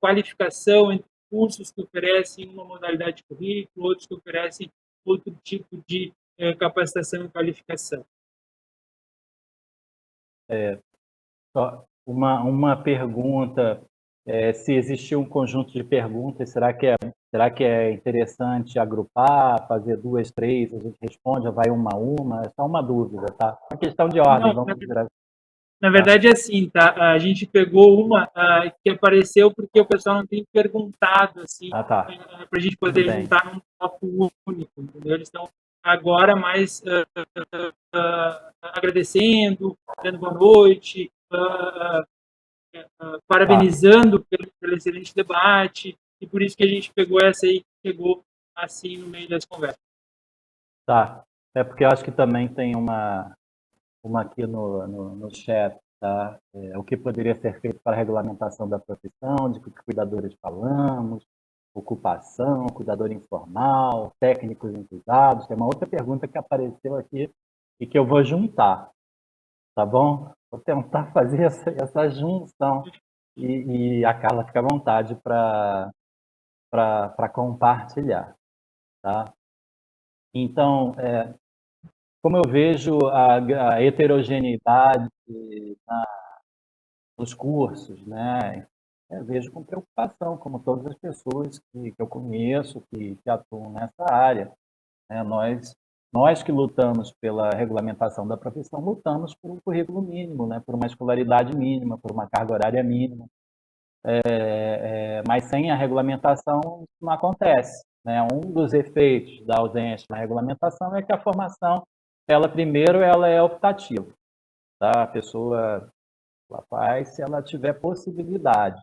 qualificação, entre cursos que oferecem uma modalidade de currículo, outros que oferecem outro tipo de capacitação e qualificação. Só uma pergunta, se existir um conjunto de perguntas, será que é interessante agrupar, fazer 2, 3, a gente responde, vai uma a uma? É só uma dúvida, tá? Uma questão de ordem, Não, vamos virar. na Tá? verdade, é assim, tá? A gente pegou uma que apareceu porque o pessoal não tem perguntado, assim, Ah, tá. para a gente Tudo poder bem. juntar num tópico único, entendeu? Eles estão agora mais agradecendo, dando boa noite, parabenizando pelo excelente debate, e por isso que a gente pegou essa aí, que chegou assim no meio das conversas. Tá. É porque eu acho que também tem uma aqui no chat, tá? O que poderia ser feito para a regulamentação da profissão, de que cuidadores falamos, ocupação, cuidador informal, técnicos em cuidados. Tem uma outra pergunta que apareceu aqui e que eu vou juntar, tá bom? Vou tentar fazer essa junção e a Carla fica à vontade para compartilhar, tá? Então, como eu vejo a heterogeneidade nos cursos, né? Eu vejo com preocupação, como todas as pessoas que eu conheço, que atuam nessa área. Né? Nós que lutamos pela regulamentação da profissão, lutamos por um currículo mínimo, né? Por uma escolaridade mínima, por uma carga horária mínima. Mas sem a regulamentação, isso não acontece. Né? Um dos efeitos da ausência da regulamentação é que a formação, primeiro, ela é optativa. Tá? A pessoa ela faz se ela tiver possibilidade.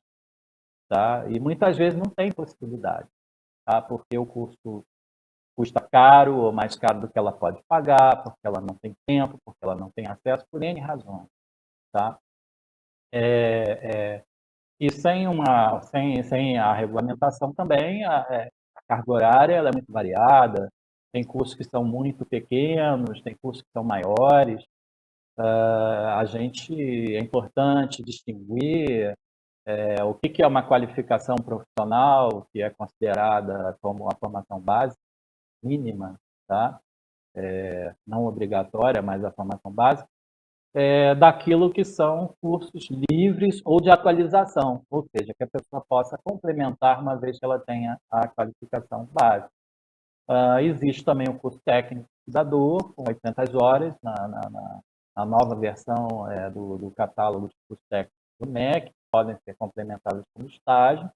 Tá? E muitas vezes não tem possibilidade, tá? Porque o curso custa caro ou mais caro do que ela pode pagar, porque ela não tem tempo, porque ela não tem acesso, por N razões. Tá? E sem a regulamentação também, a carga horária ela é muito variada, tem cursos que são muito pequenos, tem cursos que são maiores. É importante distinguir o que é uma qualificação profissional, que é considerada como a formação básica, mínima, tá? Não obrigatória, mas a formação básica, daquilo que são cursos livres ou de atualização, ou seja, que a pessoa possa complementar uma vez que ela tenha a qualificação básica. Existe também o curso técnico da dor, com 800 horas, na nova versão do catálogo de cursos técnicos do MEC, que podem ser complementados com estágio,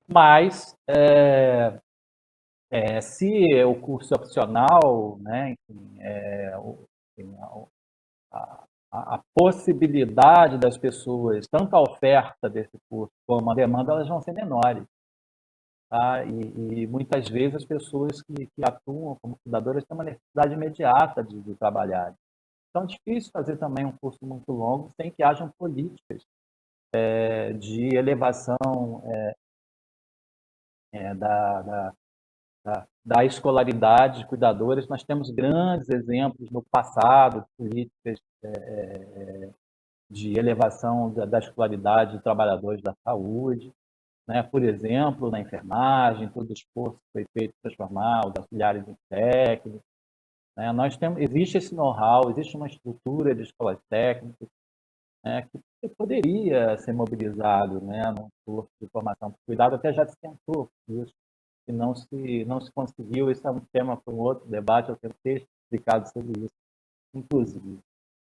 mas se o curso é opcional, né, enfim, a possibilidade das pessoas, tanto a oferta desse curso como a demanda, elas vão ser menores. Tá? E muitas vezes as pessoas que atuam como cuidadoras têm uma necessidade imediata de trabalhar. Então é difícil fazer também um curso muito longo sem que hajam políticas de elevação da escolaridade de cuidadores. Nós temos grandes exemplos no passado de políticas de elevação da escolaridade de trabalhadores da saúde, né? Por exemplo, na enfermagem, todo o esforço que foi feito para transformar os auxiliares em técnicos, né? Existe esse know-how, existe uma estrutura de escolas técnicas, né, que poderia ser mobilizado, né, num curso de formação por cuidado. Até já se tentou isso, e não se conseguiu. Esse é um tema para um outro debate, eu tenho que ter explicado sobre isso, inclusive.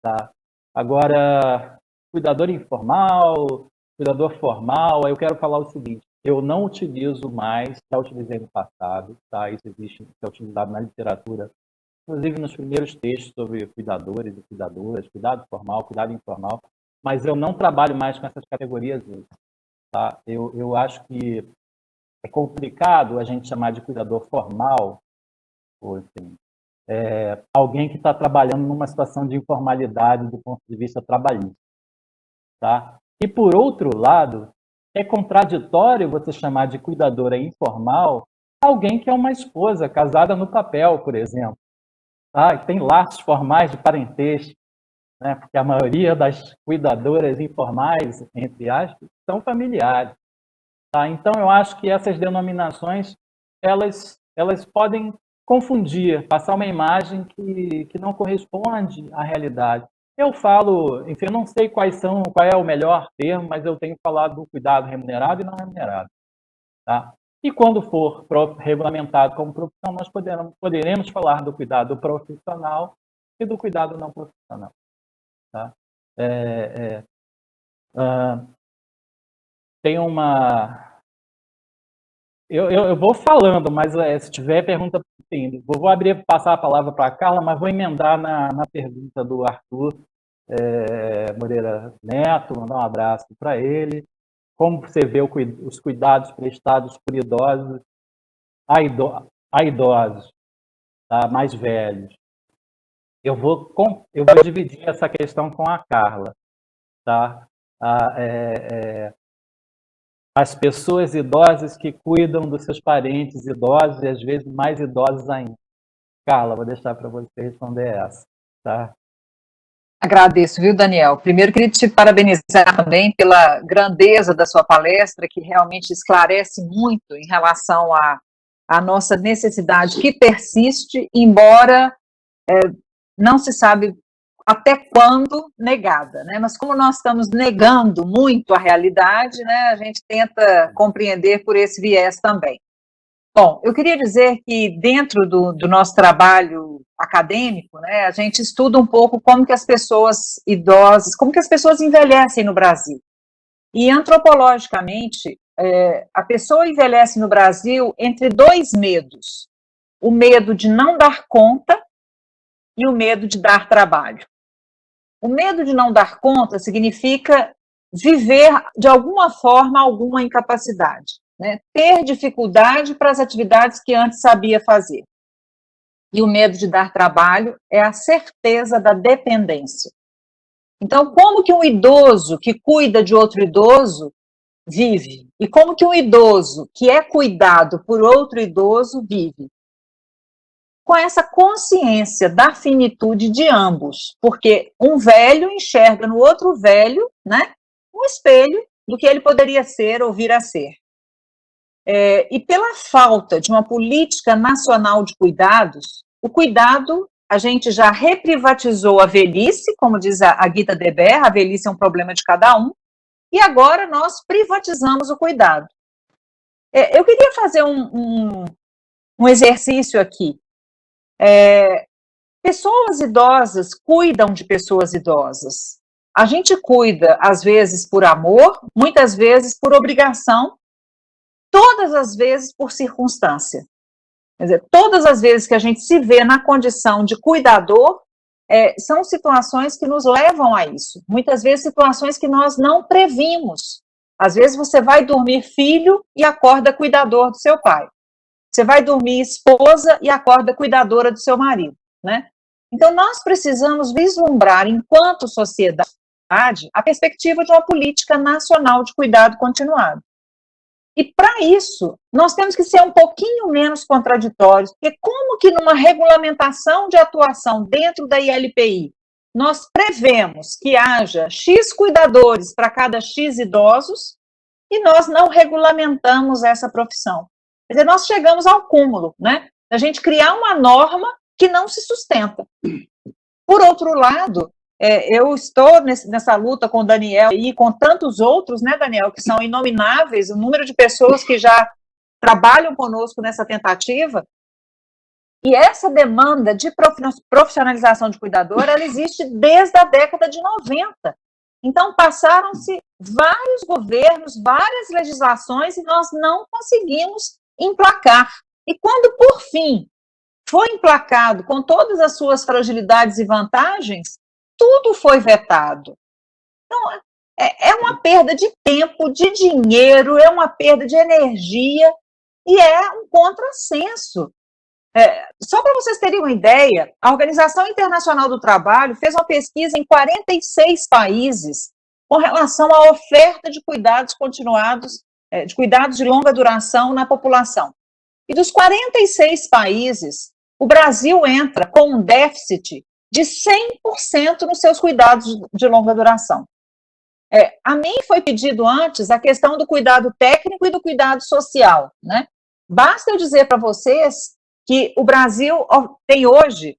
Tá? Agora, cuidador informal, cuidador formal, eu quero falar o seguinte: eu não utilizo mais, já utilizei no passado, tá? Isso existe, é utilizado na literatura, inclusive nos primeiros textos sobre cuidadores e cuidadoras, cuidado formal, cuidado informal, mas eu não trabalho mais com essas categorias hoje. Tá? Eu acho que é complicado a gente chamar de cuidador formal, ou enfim, alguém que está trabalhando numa situação de informalidade do ponto de vista trabalhista. Tá? E, por outro lado, é contraditório você chamar de cuidadora informal alguém que é uma esposa casada no papel, por exemplo, tá? E tem laços formais de parentesco, né? Porque a maioria das cuidadoras informais, entre aspas, são familiares. Tá? Então, eu acho que essas denominações elas podem confundir, passar uma imagem que não corresponde à realidade. Eu falo, enfim, eu não sei qual é o melhor termo, mas eu tenho falado do cuidado remunerado e não remunerado. Tá? E quando for regulamentado como profissão, nós poderemos falar do cuidado profissional e do cuidado não profissional. Tá? Tem uma... Eu vou falando, mas se tiver pergunta, sim, vou passar a palavra para a Carla, mas vou emendar na pergunta do Arthur Moreira Neto, mandar um abraço para ele. Como você vê os cuidados prestados por idosos a idosos, tá, mais velhos? Eu vou dividir essa questão com a Carla. Tá? As pessoas idosas que cuidam dos seus parentes idosos e às vezes mais idosos ainda. Carla, vou deixar para você responder essa. Tá? Agradeço, viu, Daniel? Primeiro, queria te parabenizar também pela grandeza da sua palestra, que realmente esclarece muito em relação à nossa necessidade que persiste, embora não se sabe até quando negada, né? Mas como nós estamos negando muito a realidade, né, a gente tenta compreender por esse viés também. Bom, eu queria dizer que dentro do nosso trabalho acadêmico, né, a gente estuda um pouco como que as pessoas idosas, como que as pessoas envelhecem no Brasil. E antropologicamente, a pessoa envelhece no Brasil entre dois medos: o medo de não dar conta e o medo de dar trabalho. O medo de não dar conta significa viver, de alguma forma, alguma incapacidade, né? Ter dificuldade para as atividades que antes sabia fazer. E o medo de dar trabalho é a certeza da dependência. Então, como que um idoso que cuida de outro idoso vive? E como que um idoso que é cuidado por outro idoso vive? Com essa consciência da finitude de ambos, porque um velho enxerga no outro velho, né, um espelho do que ele poderia ser ou vir a ser. E pela falta de uma política nacional de cuidados, o cuidado, a gente já reprivatizou a velhice, como diz a Gita Deber, a velhice é um problema de cada um, e agora nós privatizamos o cuidado. Eu queria fazer um exercício aqui. Pessoas idosas cuidam de pessoas idosas. A gente cuida, às vezes, por amor, muitas vezes por obrigação, todas as vezes por circunstância. Quer dizer, todas as vezes que a gente se vê na condição de cuidador, são situações que nos levam a isso. Muitas vezes situações que nós não previmos. Às vezes você vai dormir filho e acorda cuidador do seu pai. Você vai dormir esposa e acorda cuidadora do seu marido, né? Então, nós precisamos vislumbrar, enquanto sociedade, a perspectiva de uma política nacional de cuidado continuado. E para isso, nós temos que ser um pouquinho menos contraditórios, porque como que numa regulamentação de atuação dentro da ILPI, nós prevemos que haja X cuidadores para cada X idosos e nós não regulamentamos essa profissão. Quer dizer, nós chegamos ao cúmulo, né? A gente criar uma norma que não se sustenta. Por outro lado, eu estou nessa luta com o Daniel e com tantos outros, né, Daniel, que são inomináveis, o número de pessoas que já trabalham conosco nessa tentativa, e essa demanda de profissionalização de cuidador, ela existe desde a década de 90. Então, passaram-se vários governos, várias legislações, e nós não conseguimos emplacar. E quando, por fim, foi emplacado com todas as suas fragilidades e vantagens, tudo foi vetado. Então, é uma perda de tempo, de dinheiro, é uma perda de energia e é um contrassenso. Só para vocês terem uma ideia, a Organização Internacional do Trabalho fez uma pesquisa em 46 países com relação à oferta de cuidados continuados, de cuidados de longa duração na população. E dos 46 países, o Brasil entra com um déficit de 100% nos seus cuidados de longa duração. A mim foi pedido antes a questão do cuidado técnico e do cuidado social, né? Basta eu dizer para vocês que o Brasil tem hoje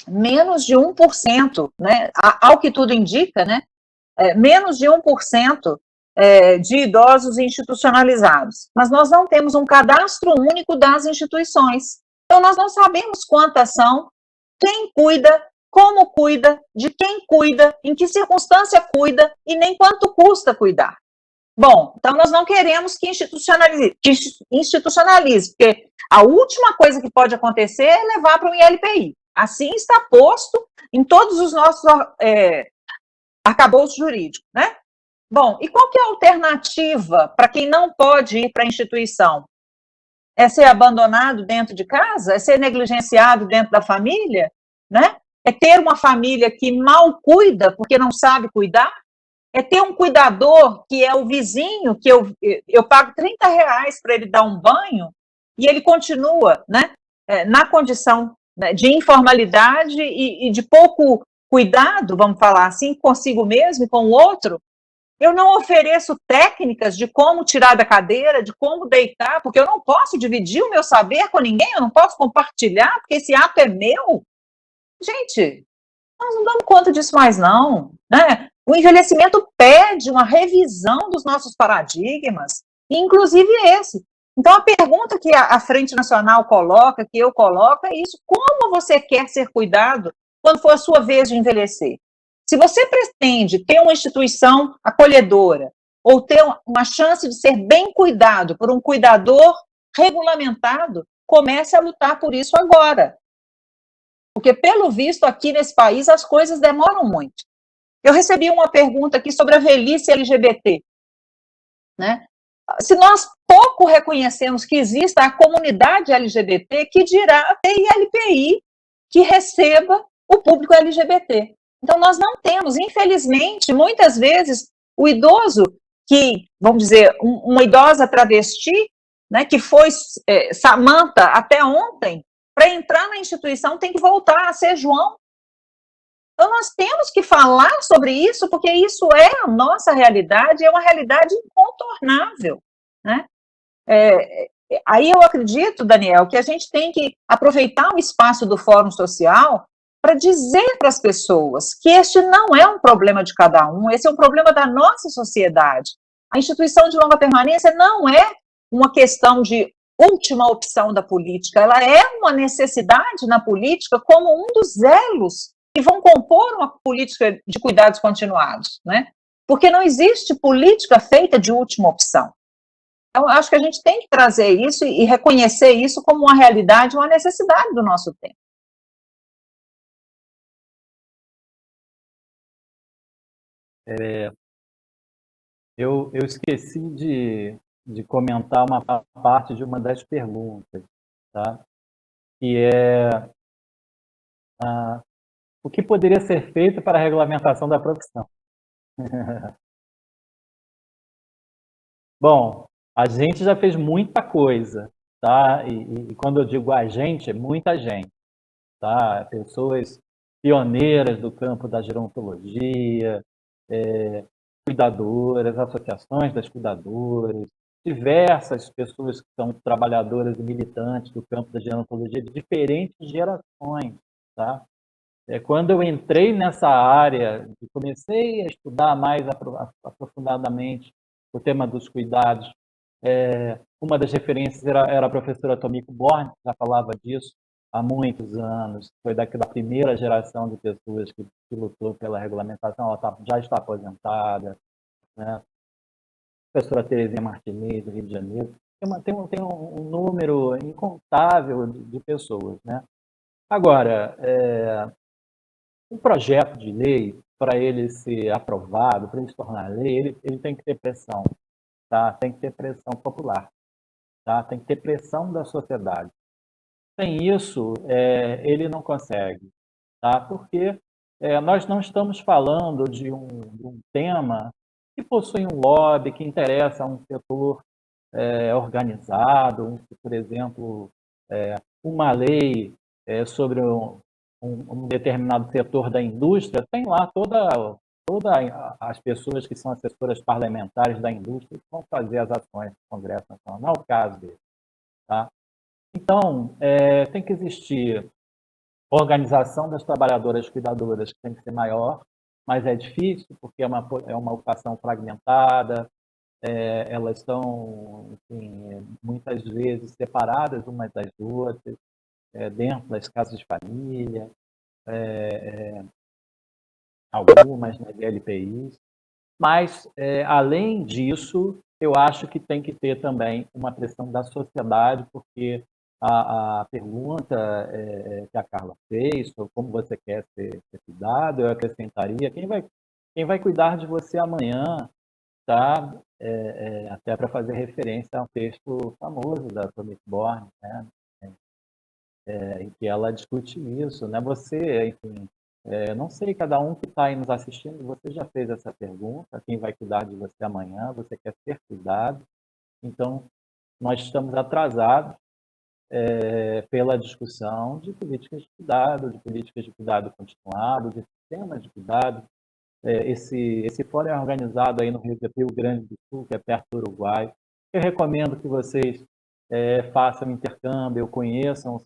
menos de 1%, né? Ao que tudo indica, né? Menos de 1% de idosos institucionalizados. Mas nós não temos um cadastro único das instituições. Então, nós não sabemos quantas são, quem cuida, como cuida, de quem cuida, em que circunstância cuida e nem quanto custa cuidar. Bom, então nós não queremos que institucionalize, porque a última coisa que pode acontecer é levar para um ILPI. Assim está posto em todos os nossos arcabouços jurídicos, né? Bom, e qual que é a alternativa para quem não pode ir para a instituição? É ser abandonado dentro de casa? É ser negligenciado dentro da família? Né? É ter uma família que mal cuida porque não sabe cuidar? É ter um cuidador que é o vizinho, que eu pago R$30 para ele dar um banho e ele continua, né, na condição, né, de informalidade e de pouco cuidado, vamos falar assim, consigo mesmo e com o outro. Eu não ofereço técnicas de como tirar da cadeira, de como deitar, porque eu não posso dividir o meu saber com ninguém, eu não posso compartilhar, porque esse ato é meu. Gente, nós não damos conta disso mais não, né? O envelhecimento pede uma revisão dos nossos paradigmas, inclusive esse. Então, a pergunta que a Frente Nacional coloca, que eu coloco, é isso: como você quer ser cuidado quando for a sua vez de envelhecer? Se você pretende ter uma instituição acolhedora, ou ter uma chance de ser bem cuidado por um cuidador regulamentado, comece a lutar por isso agora. Porque, pelo visto, aqui nesse país, as coisas demoram muito. Eu recebi uma pergunta aqui sobre a velhice LGBT. Né? Se nós pouco reconhecemos que exista a comunidade LGBT, que dirá a ILPI que receba o público LGBT. Então, nós não temos, infelizmente, muitas vezes, o idoso que, vamos dizer, uma idosa travesti, né, que foi Samanta até ontem, para entrar na instituição tem que voltar a ser João. Então, nós temos que falar sobre isso, porque isso é a nossa realidade, é uma realidade incontornável. Né? Aí eu acredito, Daniel, que a gente tem que aproveitar o espaço do Fórum Social para dizer para as pessoas que este não é um problema de cada um, esse é um problema da nossa sociedade. A instituição de longa permanência não é uma questão de última opção da política, ela é uma necessidade na política como um dos elos que vão compor uma política de cuidados continuados, né? Porque não existe política feita de última opção. Então, acho que a gente tem que trazer isso e reconhecer isso como uma realidade, uma necessidade do nosso tempo. Eu esqueci de comentar uma parte de uma das perguntas, tá? Que é o que poderia ser feito para a regulamentação da profissão. Bom, A gente já fez muita coisa, tá? E quando eu digo a gente, é muita gente, tá? Pessoas pioneiras do campo da gerontologia, cuidadoras, associações das cuidadoras, diversas pessoas que são trabalhadoras e militantes do campo da gerontologia de diferentes gerações, tá? Quando eu entrei nessa área e comecei a estudar mais aprofundadamente o tema dos cuidados, uma das referências era a professora Tomiko Born, que já falava disso há muitos anos, foi da primeira geração de pessoas que lutou pela regulamentação, ela já está aposentada, né? A professora Terezinha Martinez, do Rio de Janeiro, tem um número incontável de pessoas, né? Agora, um projeto de lei, para ele ser aprovado, para ele se tornar lei, ele tem que ter pressão, tá? Tem que ter pressão popular, tá? Tem que ter pressão da sociedade. Sem isso, ele não consegue, tá? Porque nós não estamos falando de um tema que possui um lobby, que interessa a um setor organizado, por exemplo, uma lei sobre um determinado setor da indústria, tem lá todas as pessoas que são assessoras parlamentares da indústria que vão fazer as ações do Congresso Nacional, não é o caso dele, tá? Então, tem que existir organização das trabalhadoras cuidadoras, que tem que ser maior, mas é difícil, porque é uma ocupação fragmentada, elas estão, enfim, muitas vezes separadas umas das outras, dentro das casas de família, algumas nas LPIs. Mas, além disso, eu acho que tem que ter também uma pressão da sociedade, porque a pergunta que a Carla fez, sobre como você quer ser cuidado, eu acrescentaria, quem vai cuidar de você amanhã, tá? Até para fazer referência a um texto famoso da Tomiko Born, né? Em que ela discute isso, né? Você, enfim, não sei, cada um que está aí nos assistindo, você já fez essa pergunta, quem vai cuidar de você amanhã, você quer ser cuidado, então nós estamos atrasados pela discussão de políticas de cuidado continuado, de sistemas de cuidado. Esse fórum é organizado aí no Rio Grande do Sul, que é perto do Uruguai. Eu recomendo que vocês façam intercâmbio, conheçam o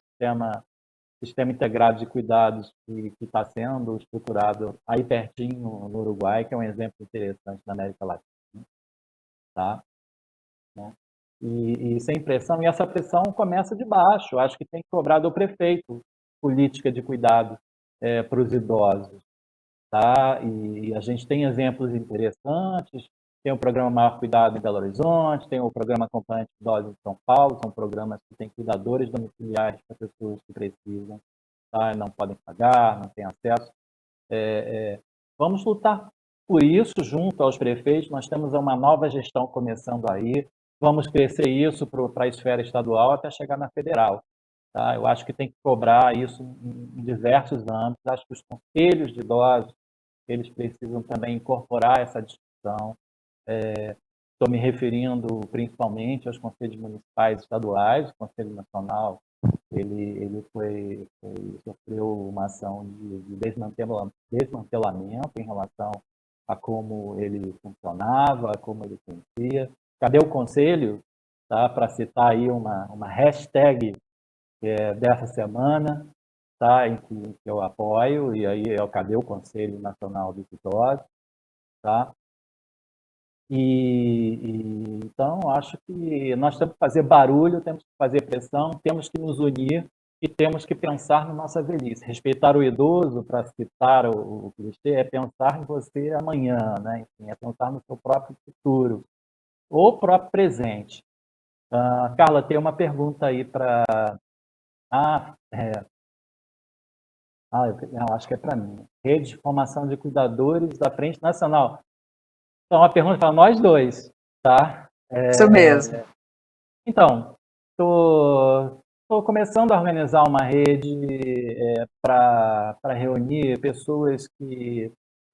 sistema integrado de cuidados que está sendo estruturado aí pertinho no Uruguai, que é um exemplo interessante da América Latina, tá? Né? E sem pressão, e essa pressão começa de baixo. Acho que tem que cobrar do prefeito política de cuidado para os idosos, tá? E a gente tem exemplos interessantes. Tem o programa Maior Cuidado em Belo Horizonte, tem o programa Acompanhante de Idosos em São Paulo, são programas que têm cuidadores domiciliares para pessoas que precisam, tá? Não podem pagar, não têm acesso. Vamos lutar por isso junto aos prefeitos. Nós temos uma nova gestão começando aí. Vamos crescer isso para a esfera estadual até chegar na federal. Tá? Eu acho que tem que cobrar isso em diversos âmbitos. Acho que os conselhos de idosos, eles precisam também incorporar essa discussão. Estou me referindo principalmente aos conselhos municipais e estaduais. O Conselho Nacional ele sofreu uma ação de desmantelamento em relação a como ele funcionava, a como ele conhecia. Cadê o conselho? Tá? Para citar aí uma hashtag dessa semana, tá? em que eu apoio, e aí é o Cadê o Conselho Nacional dos Idosos? Tá? Então, acho que nós temos que fazer barulho, temos que fazer pressão, temos que nos unir e temos que pensar na nossa velhice. Respeitar o idoso, para citar o clichê, é pensar em você amanhã, né? Enfim, é pensar no seu próprio futuro, ou próprio presente. Carla, tem uma pergunta aí para... eu acho que é para mim. Rede de Formação de Cuidadores da Frente Nacional. Então, a pergunta para nós dois, tá? Isso mesmo. Então, estou começando a organizar uma rede para reunir pessoas que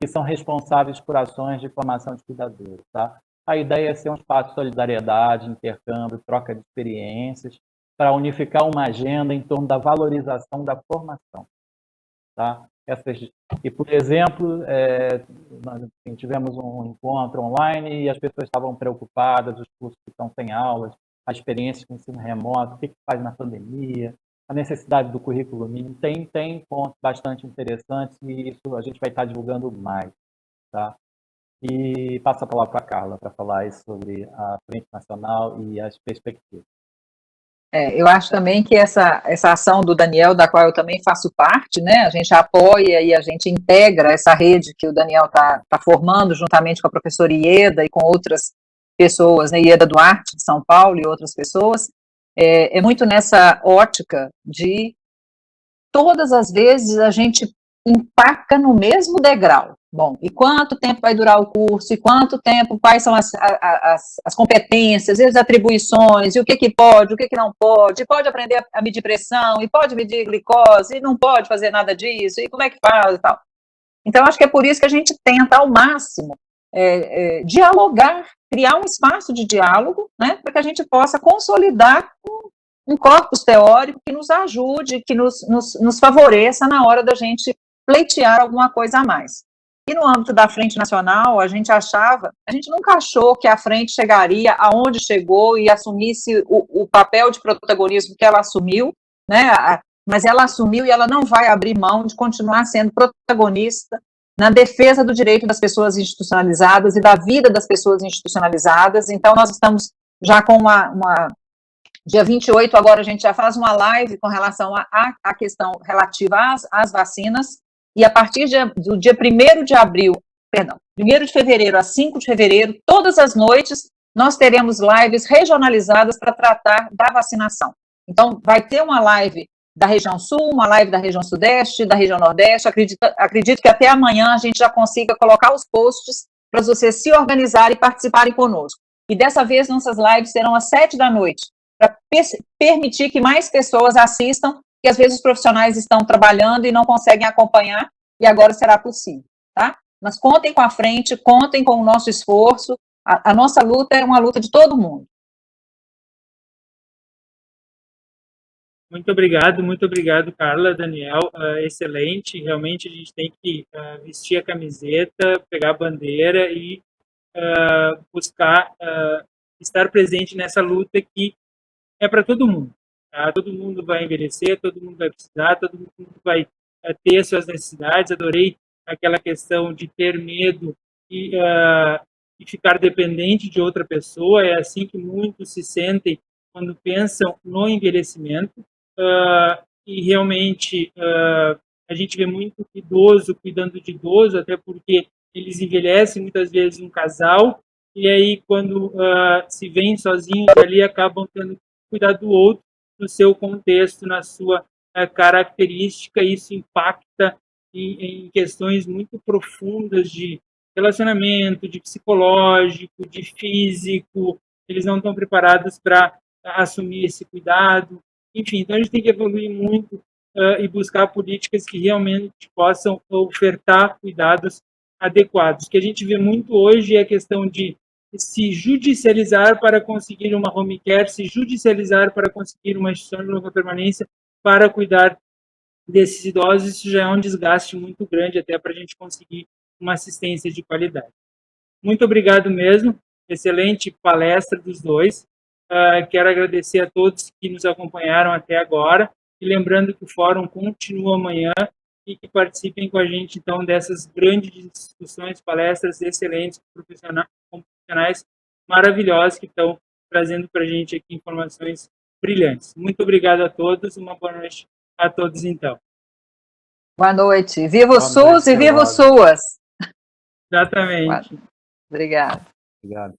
são responsáveis por ações de formação de cuidadores, tá? A ideia é ser um espaço de solidariedade, intercâmbio, troca de experiências, para unificar uma agenda em torno da valorização da formação. Tá? E, por exemplo, nós tivemos um encontro online e as pessoas estavam preocupadas, os cursos que estão sem aulas, a experiência com ensino remoto, o que faz na pandemia, a necessidade do currículo mínimo. Tem pontos bastante interessantes e isso a gente vai estar divulgando mais. Tá? E passo a palavra para a Carla para falar aí sobre a Frente Nacional e as perspectivas. Eu acho também que essa ação do Daniel, da qual eu também faço parte, né, a gente apoia e a gente integra essa rede que o Daniel está formando juntamente com a professora Ieda e com outras pessoas, né, Ieda Duarte, de São Paulo, e outras pessoas, é muito nessa ótica de todas as vezes a gente empaca no mesmo degrau. Bom, e quanto tempo vai durar o curso, e quanto tempo, quais são as competências, e as atribuições, e o que pode, o que não pode, e pode aprender a medir pressão, e pode medir glicose, e não pode fazer nada disso, e como é que faz e tal. Então, acho que é por isso que a gente tenta, ao máximo, dialogar, criar um espaço de diálogo, né, para que a gente possa consolidar um corpus teórico que nos ajude, que nos favoreça na hora da gente pleitear alguma coisa a mais. E no âmbito da Frente Nacional, a gente nunca achou que a Frente chegaria aonde chegou e assumisse o papel de protagonismo que ela assumiu, né? Mas ela assumiu e ela não vai abrir mão de continuar sendo protagonista na defesa do direito das pessoas institucionalizadas e da vida das pessoas institucionalizadas. Então, nós estamos já com dia 28, agora a gente já faz uma live com relação à questão relativa às vacinas, e a partir do dia 1º de fevereiro a 5 de fevereiro, todas as noites, nós teremos lives regionalizadas para tratar da vacinação. Então, vai ter uma live da região sul, uma live da região sudeste, da região nordeste. Acredito que até amanhã a gente já consiga colocar os posts para vocês se organizarem e participarem conosco. E dessa vez, nossas lives serão às 7 da noite, para permitir que mais pessoas assistam, que às vezes os profissionais estão trabalhando e não conseguem acompanhar, e agora será possível, tá? Mas contem com a Frente, contem com o nosso esforço, a nossa luta é uma luta de todo mundo. Muito obrigado, Carla, Daniel, excelente, realmente a gente tem que vestir a camiseta, pegar a bandeira e buscar estar presente nessa luta que é para todo mundo. Tá? Todo mundo vai envelhecer, todo mundo vai precisar, todo mundo vai ter suas necessidades. Adorei aquela questão de ter medo e ficar dependente de outra pessoa. É assim que muitos se sentem quando pensam no envelhecimento. E realmente a gente vê muito idoso cuidando de idoso, até porque eles envelhecem muitas vezes um casal, e aí quando se veem sozinhos ali, acabam tendo que cuidar do outro no seu contexto, na sua característica, e isso impacta em questões muito profundas de relacionamento, de psicológico, de físico. Eles não estão preparados para assumir esse cuidado. Enfim, então a gente tem que evoluir muito e buscar políticas que realmente possam ofertar cuidados adequados. O que a gente vê muito hoje é a questão de se judicializar para conseguir uma home care, se judicializar para conseguir uma instituição de longa permanência para cuidar desses idosos. Isso já é um desgaste muito grande até para a gente conseguir uma assistência de qualidade. Muito obrigado mesmo, excelente palestra dos dois. Quero agradecer a todos que nos acompanharam até agora, e lembrando que o fórum continua amanhã, e que participem com a gente, então, dessas grandes discussões, palestras excelentes, profissionais maravilhosos que estão trazendo para a gente aqui informações brilhantes. Muito obrigado a todos, uma boa noite a todos, então. Boa noite. Viva o SUS e viva o SUAS. Exatamente. Obrigada. Obrigado.